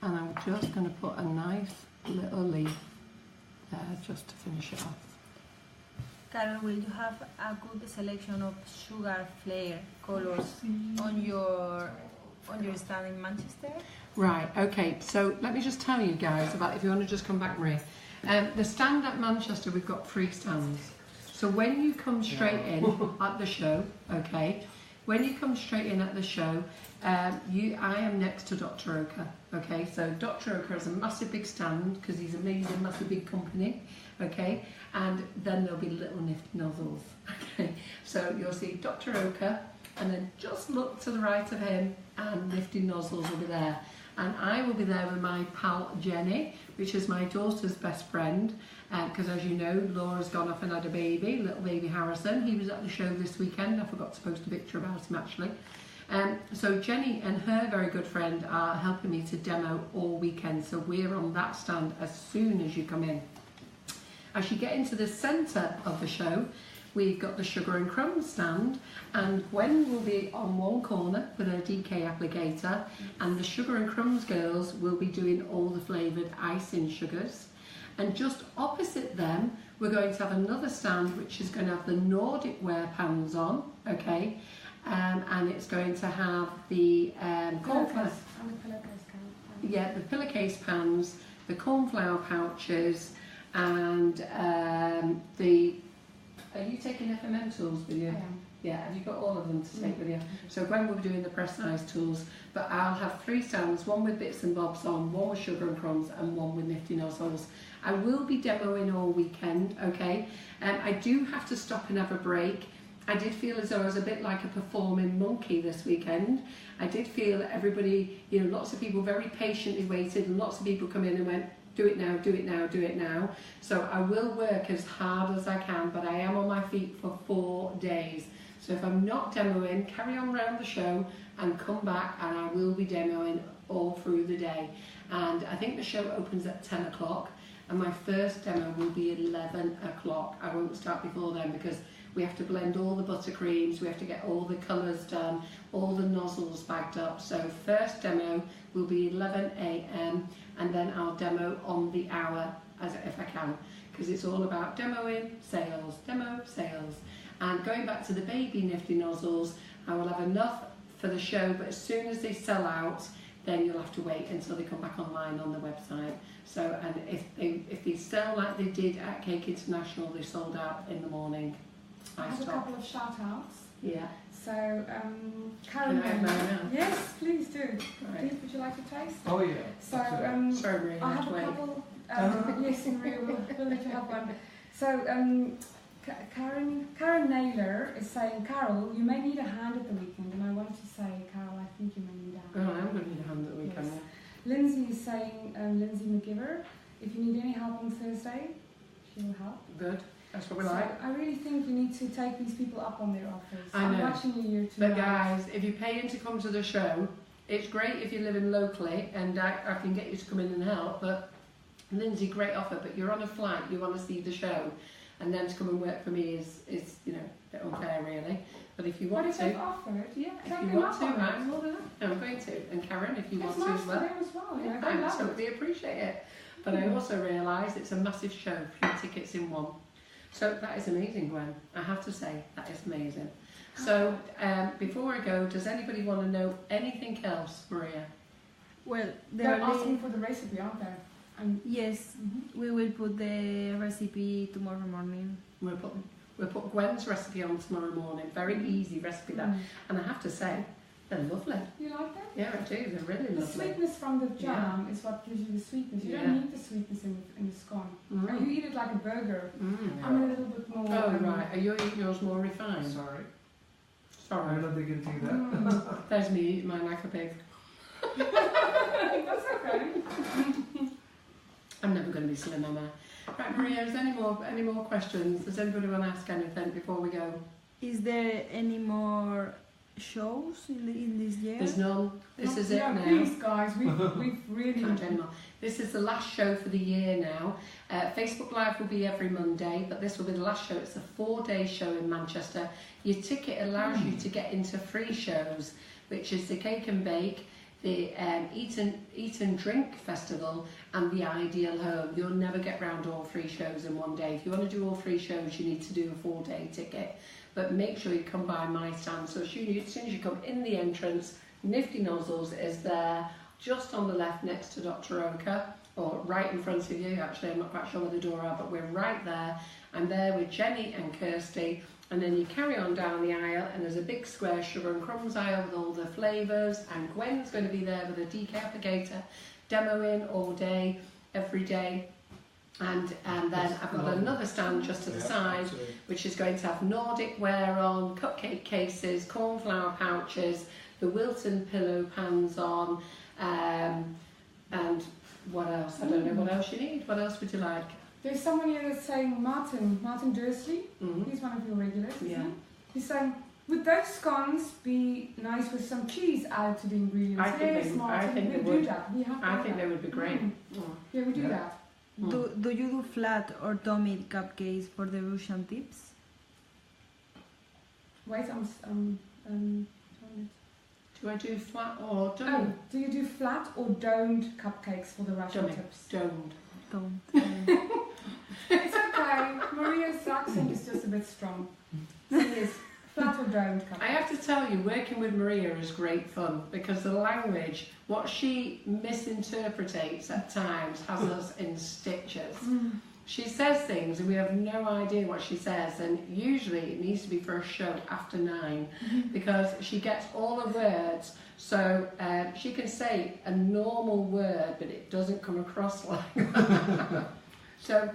and I'm just going to put a nice little leaf there just to finish it off. Carol, will you have a good selection of sugar flare colors on your stand in Manchester? Right, okay, so let me just tell you guys about, if you want to just come back, Maria. The stand at Manchester, we've got 3 stands. So when you come straight in at the show, okay, when you come straight in at the show, I am next to Dr. Oka, okay, so Dr. Oka has a massive big stand because he's amazing, massive big company, okay, and then there'll be little nifty nozzles, okay, so you'll see Dr. Oka, and then just look to the right of him, and nifty nozzles will be there. And I will be there with my pal Jenny, which is my daughter's best friend, because as you know, Laura's gone off and had a baby, little baby Harrison. He was at the show this weekend. I forgot to post a picture about him actually. So Jenny and her very good friend are helping me to demo all weekend. So we're on that stand as soon as you come in. As you get into the centre of the show, we've got the Sugar and Crumbs stand, and Gwen will be on one corner with her DK applicator, and the Sugar and Crumbs girls will be doing all the flavoured icing sugars. And just opposite them, we're going to have another stand which is going to have the Nordic ware pans on, okay, and it's going to have the cornflower. Yeah, the pillowcase pans, the cornflower pouches, and the. Are you taking FMM tools with you? I am. Yeah, have you got all of them to take with you? So Gwen will be doing the press size tools, but I'll have 3 stands, one with bits and bobs on, one with Sugar and Crumbs, and one with nifty nozzles. I will be demoing all weekend, okay? I do have to stop and have a break. I did feel as though I was a bit like a performing monkey this weekend. I did feel that everybody, lots of people very patiently waited, and lots of people come in and went, do it now, do it now, do it now. So I will work as hard as I can, but I am on my feet for 4 days. So if I'm not demoing, carry on around the show and come back, and I will be demoing all through the day. And I think the show opens at 10 o'clock, and my first demo will be 11 o'clock. I won't start before then because we have to blend all the buttercreams, we have to get all the colours done, all the nozzles bagged up. So first demo will be 11 AM, and then I'll demo on the hour if I can, because it's all about demoing, sales, demo, sales. And going back to the baby nifty nozzles, I will have enough for the show, but as soon as they sell out, then you'll have to wait until they come back online on the website. So, and if they sell like they did at Cake International, they sold out in the morning. I have a couple of shout-outs. Yeah. So, Can Karen. I have mine now? Yes, please do. Right. Please, would you like to taste? Oh yeah. So, Sorry, Maria, I have a wait. couple. Yes, in real, we'll let you have one. So, Karen Naylor is saying, Carol, you may need a hand at the weekend, and I wanted to say, Carol, I think you may need a hand. Oh, I'm going to need a hand at the weekend. Yes. Lindsay is saying, Lindsay McGiver, if you need any help on Thursday, she will help. Good. That's what we So like. I really think you need to take these people up on their offers. I I'm know. watching you here But tonight. guys, if you're paying to come to the show, it's great if you're living locally and I can get you to come in and help. But Lindsay, great offer, but you're on a flight, you want to see the show, and then to come and work for me is you know, a bit unfair really. But if you want What if to, they've offered? yeah, Take if you them want up to, on it. I'm more than happy. I'm going to. And Karen, if you It's want to nice as for well. them as well. Yeah, They I love it. totally appreciate it. But I also realise it's a massive show, 3 tickets in one. So that is amazing, Gwen. I have to say, that is amazing. So before I go, does anybody want to know anything else, Maria? Well, They're asking for the recipe, aren't they? yes, we will put the recipe tomorrow morning. We'll put Gwen's recipe on tomorrow morning. Very easy recipe that. And I have to say, they're lovely. You like that? Yeah, I do. They're really The lovely. sweetness from the jam is what gives you the sweetness. You Yeah. don't need the sweetness in the scone. Mm. You eat it like a burger. Mm. I'm a little bit more. Oh, right. Are you eating yours more refined? Sorry. Sorry. I'm not thinking to that. Mm. There's me eating mine like a pig. That's okay. I'm never going to be slim, am I? Right, Maria, is there any more questions? Does anybody want to ask anything before we go? Is there any more shows in this year? There's none. This is it No, now. please, guys. We've really. Can't do any more. This is the last show for the year now. Facebook Live will be every Monday, but this will be the last show. It's a 4-day show in Manchester. Your ticket allows you to get into 3 shows, which is the Cake and Bake, the Eat and Drink Festival, and the Ideal Home. You'll never get round all 3 shows in one day. If you want to do all 3 shows, you need to do a 4-day ticket. But make sure you come by my stand. So as soon as you come in the entrance, Nifty Nozzles is there, just on the left next to Dr. Oka, or right in front of you. Actually, I'm not quite sure where the door are, but we're right there. I'm there with Jenny and Kirsty. And then you carry on down the aisle, and there's a big square Sugar and Crumbs aisle with all the flavours, and Gwen's going to be there with a applicator, demoing all day, every day. And then I've got another stand just to the side, which is going to have Nordic ware on, cupcake cases, cornflower pouches, the Wilton pillow pans on, and what else? I don't know what else you need. What else would you like? There's someone here that's saying Martin Dursley. Mm-hmm. He's one of your regulars. Isn't Yeah. he? He's saying, would those scones be nice with some cheese added to the ingredients? I think Yes, they- Martin, I think we they do would. that. We have to I do think that. they would be great. Yeah, we do Yeah. that. Do you do flat or tummy cupcakes for the Russian tips? Wait, Do I do flat or Oh, dome? do you do flat or domed cupcakes for the Russian Dummy. tips? Domed. Don't. It's okay. Maria's accent is just a bit strong. So yes, flat or domed cupcakes. I have to tell you, working with Maria is great fun because the language, what she misinterpretates at times, has us in stitches. She says things and we have no idea what she says, and usually it needs to be for a show after 9 because she gets all the words. So she can say a normal word, but it doesn't come across like that. So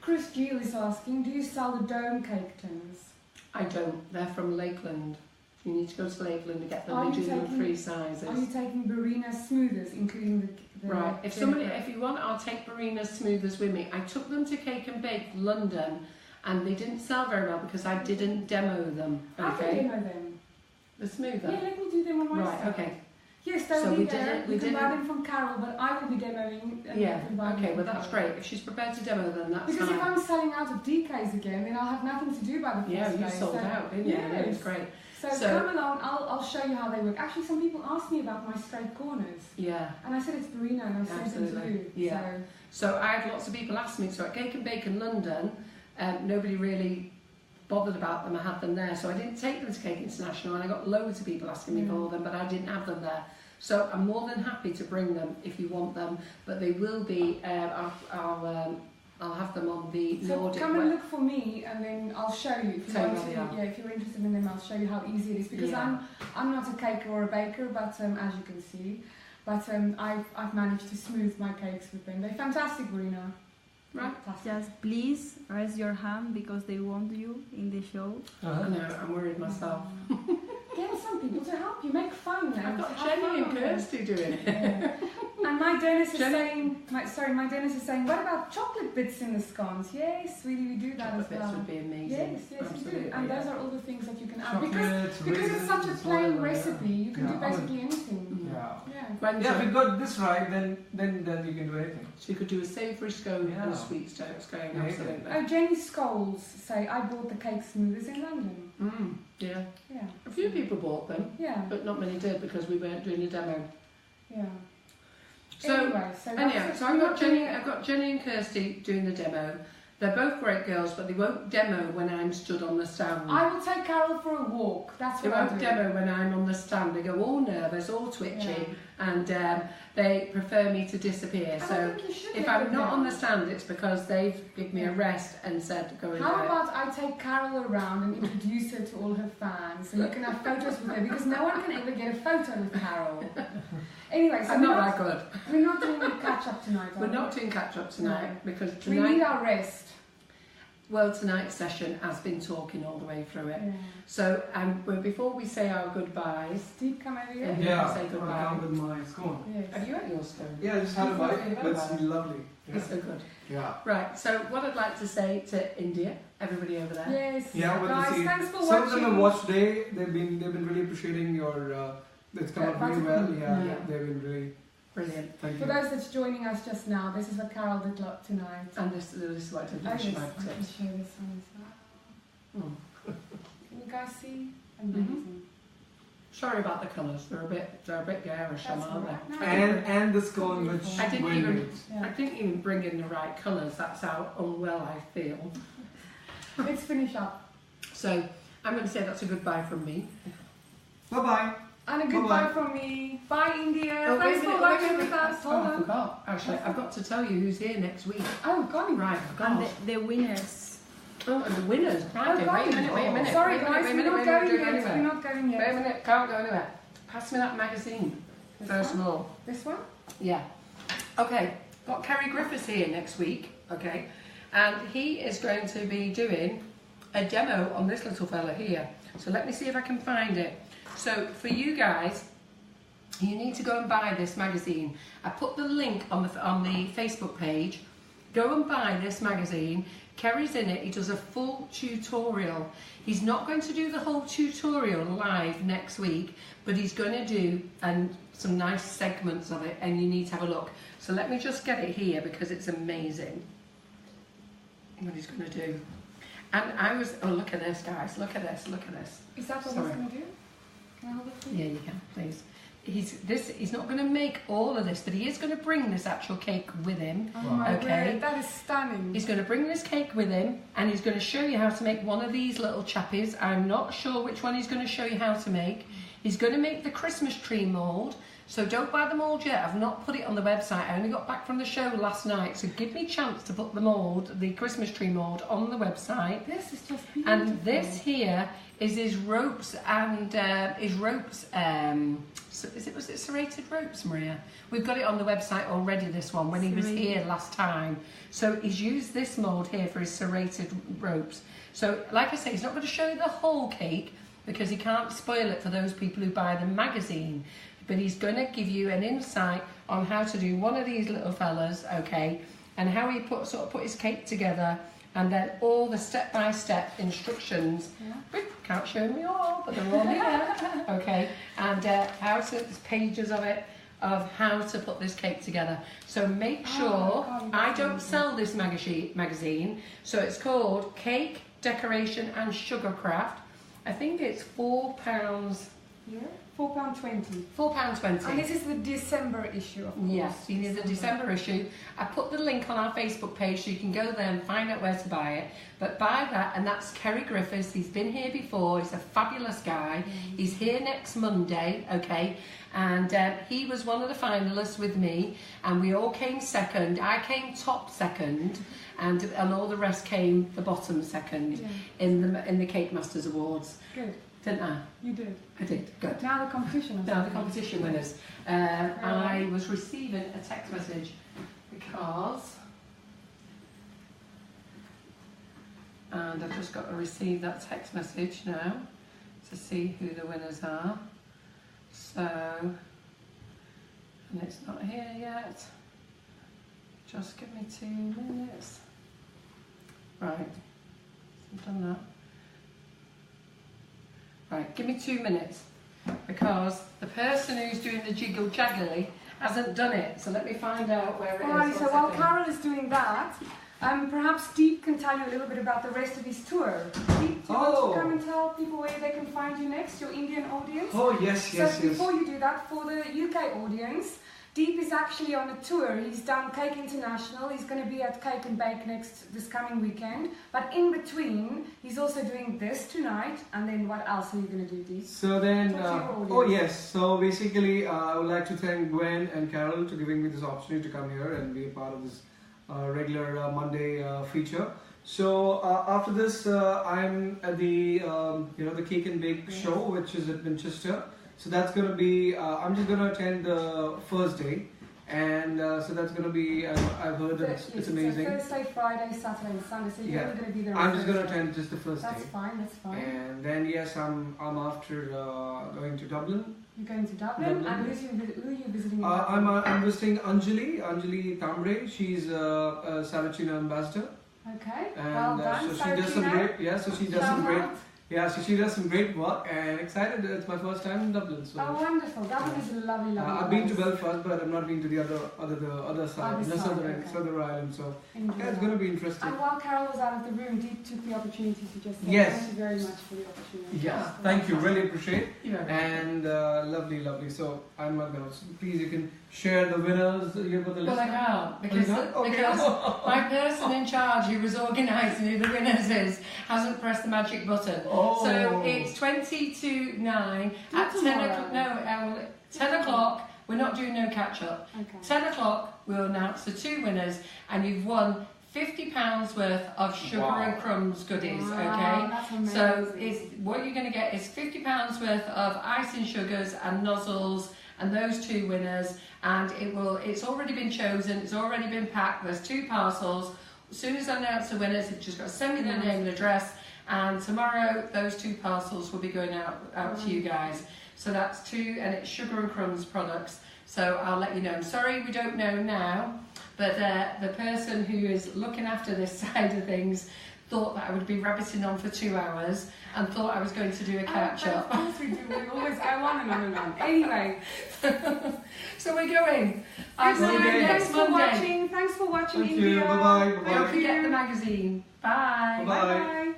Chris Gill is asking, do you sell the dome cake tins? I don't. They're from Lakeland. You need to go to Lakeland to get them. Are They you do them in taking- 3 sizes. Are you taking Barina smoothers, including the Right. If you want, I'll take Barina's Smoothers with me. I took them to Cake and Bake London, and they didn't sell very well because I didn't demo them. I can Okay. demo them. The smoother. Yeah, let me do them on my Right. stand. Okay. Yes, they'll So be we did there. it- we You can did buy it- them from Carol, but I will be demoing. And you Yeah. can buy them Okay. from Well, that's Carol. great. If she's prepared to demo them, that's Because fine. if I'm selling out of DKs again, then I'll have nothing to do by the first Yeah, you day. sold So- out, didn't you? Yes. It was great. So come along, I'll show you how they work. Actually, some people asked me about my straight corners. Yeah. And I said it's Barina and I sent them to Absolutely. you. Yeah. So I had lots of people ask me. So at Cake and Bake in London, nobody really bothered about them. I had them there, so I didn't take them to Cake International, and I got loads of people asking me for them, but I didn't have them there. So I'm more than happy to bring them if you want them, but they will be, I'll have them on the So Nordic come and look for me, and then I'll show you. If you Tell you want where to, they are. if you're interested in them, I'll show you how easy it is. Because Yeah. I'm not a caker or a baker, but as you can see, but I've managed to smooth my cakes with them. They're fantastic, Marina. Right. Fantastic. Just please raise your hand because they want you in the show. I know, I'm worried myself. Get some people to help you. Make fun. I've got have Jenny fun and on them. Kirsty doing it. Yeah. And my dentist is Jenny? saying, my dentist is saying, what about chocolate bits in the scones? Yes, sweetie, we do that Chocolate as bits well. would be amazing. Yes, yes, you Absolutely, do. And yeah. those are all the things that you can add. Chocolates, Because it's such a raisins, plain whatever, recipe, you can Yeah. do basically anything. Yeah. Yeah. Yeah, if you got this right, then you can do anything. So you could do a savoury scone and a Yeah. sweet scone, Yeah, absolutely. Oh, Jenny Scholes say, I bought the cake smoothers in London. Yeah. Yeah. A few people bought them, Yeah, but not many did because we weren't doing a demo. yeah. So anyway, so I've got Jenny and Kirsty doing the demo. They're both great girls, but they won't demo when I'm stood on the stand. I will take Carol for a walk. That's They what I won't do. demo when I'm on the stand. They go all nervous, all twitchy, and they prefer me to disappear. And I So think you should if let I'm them not on down. the stand, it's because they've given me a rest and said go and How do it. about I take Carol around and introduce her to all her fans, and you can have photos with her, because no one can ever get a photo with Carol. Anyway, so I'm not that good. we're not doing a catch up tonight, are We're we? not doing catch up tonight because We need tonight, our rest. well, tonight's session has been talking all the way through it. Yeah. So before we say our goodbyes, Steve, come over here. Yeah. Yeah, Say goodbye. I'll come with my scone. Yes. have you had your scone? Yeah, I just had a bite. Yeah. That's lovely. Yeah. It's so good. Yeah. Right, so what I'd like to say to India, everybody over there. Yes. Yeah, well, guys, see, thanks for some watching. of them have watched today. They've been really appreciating your. It's come out really well. Yeah, Yeah. they've been really. Brilliant. Thank For you. those that's joining us just now, this is what Carol did tonight. And this is what I did Oh, with yes, my I can tips. show this one as well. Mm. Can you guys see? Amazing. Sorry about the colours, they're a bit garish, That's aren't all they? right. No, And the scone which I didn't Gwen even- made. Yeah. I didn't even bring in the right colours, that's how unwell I feel. Let's finish up. So I'm going to say that's a goodbye from me. Bye bye. And a goodbye Bye-bye. from me. Bye, India. Oh, Thanks wait a for minute, watching wait a with minute. us. Hold I on. forgot. Actually, I've got to tell you who's here next week. Oh, golly. Right, I And forgot. the winners. Oh, and the winners. Right, Oh, wait golly. a minute, wait a minute. Sorry, wait a guys, minute, we're wait a not minute, going we're yet. anywhere. We're not going yet. Wait a minute, can't go anywhere. Pass me that magazine, This first one? of all. This one? Yeah. Okay, got Kerry Griffiths here next week, okay, and he is going to be doing a demo on this little fella here. So let me see if I can find it. So for you guys, you need to go and buy this magazine. I put the link on the Facebook page. Go and buy this magazine. Kerry's in it. He does a full tutorial. He's not going to do the whole tutorial live next week, but he's going to do some nice segments of it, and you need to have a look. So let me just get it here because it's amazing what he's going to do. And oh, look at this, guys. Look at this. Look at this. Is that what Sorry. he's going to do? Can I hold it for you? Yeah, you can, please. He's not going to make all of this, but he is going to bring this actual cake with him. Oh my Okay. word, that is stunning. He's going to bring this cake with him, and he's going to show you how to make one of these little chappies. I'm not sure which one he's going to show you how to make. He's going to make the Christmas tree mould, so don't buy the mould yet. I've not put it on the website. I only got back from the show last night, so give me a chance to put the mould, the Christmas tree mould, on the website. This is just beautiful. And this here is his ropes and was it serrated ropes, Maria? We've got it on the website already, this one, when he was Serrated. here last time. So he's used this mould here for his serrated ropes. So like I say, he's not going to show you the whole cake because he can't spoil it for those people who buy the magazine. But he's going to give you an insight on how to do one of these little fellas, okay, and how he put his cake together, and then all the step-by-step instructions. Yeah. Can't show me all, but they're all here, okay, and there's pages of it, of how to put this cake together. So make sure, God, I that's don't amazing. sell this magazine, so it's called Cake, Decoration and Sugar Craft. I think it's £4, Here? £4.20. £4.20. And this is the December issue, of course. Yes, you need the December issue. I put the link on our Facebook page so you can go there and find out where to buy it. But buy that, and that's Kerry Griffiths. He's been here before. He's a fabulous guy. He's here next Monday, okay? And he was one of the finalists with me, and we all came second. I came top second, and all the rest came the bottom second in the Cake Masters Awards. Good. Didn't I? You did. I did, good. Now the competition. Now the competition winners. I was receiving a text message because, and I've just got to receive that text message now to see who the winners are. So, and it's not here yet. Just give me 2 minutes. Right, I've done that. Right, give me 2 minutes, because the person who's doing the jiggle jaggly hasn't done it. So let me find out where it is. Alright, so while Carol is doing that, perhaps Deep can tell you a little bit about the rest of his tour. Deep, do you want to come and tell people where they can find you next, your Indian audience? Oh, yes, yes, So before you do that, for the UK audience, Deep is actually on a tour. He's done Cake International. He's going to be at Cake and Bake this coming weekend. But in between, he's also doing this tonight. And then what else are you going to do, Deep? So then, oh yes, so basically I would like to thank Gwen and Carol to giving me this opportunity to come here and be a part of this regular Monday feature. So after this, I'm at the the Cake and Bake show, which is at Manchester. So that's going to be, I'm just going to attend the first day, and so that's going to be, I've heard that it's amazing. So Thursday, Friday, Saturday and Sunday, so you're only going to be there on I'm just going to Thursday. attend just the first day. That's fine, that's fine. And then yes, I'm after going to Dublin. You're going to Dublin, and who are you visiting in Dublin? I'm visiting Anjali Tambre. She's a Saracina ambassador. Okay, And well done, so she does some great, so she does some great. Yeah, so she does some great work, and excited. It's my first time in Dublin. So oh, wonderful! Dublin is a lovely I've been to Belfast, but I've not been to the other side, the southern island. So yeah, it's going to be interesting. And while Carol was out of the room, Deep took the opportunity to just say thank you very much for the opportunity. Yeah, thank you. Really appreciate. Yeah. And lovely. So I'm not going to. Please, you can share the winners. You've got the list. Well, I can't, because my person in charge who was organising who the winners is hasn't pressed the magic button. Oh. So it's 20 to 9 at 10 o'clock. No, 10 o'clock. We're not doing no catch up. Okay. 10 o'clock we'll announce the 2 winners, and you've won £50 worth of Sugar and Crumbs goodies. Wow, that's amazing. So what you're going to get is £50 worth of icing sugars and nozzles, and those 2 winners. And it's already been chosen. It's already been packed. There's 2 parcels. As soon as I announce the winners, you've just got to send me their name and address. And tomorrow, those 2 parcels will be going out to you guys. So that's 2, and it's Sugar and Crumbs products. So I'll let you know. I'm sorry we don't know now, but the person who is looking after this side of things thought that I would be rabbiting on for 2 hours and thought I was going to do a catch-up. Of course we do. We always go on and on and on. Anyway. So we're going. I'll see you next Monday. Thanks for watching, Thank India. you. Bye-bye. Don't forget the magazine. Bye. Bye-bye. Bye-bye.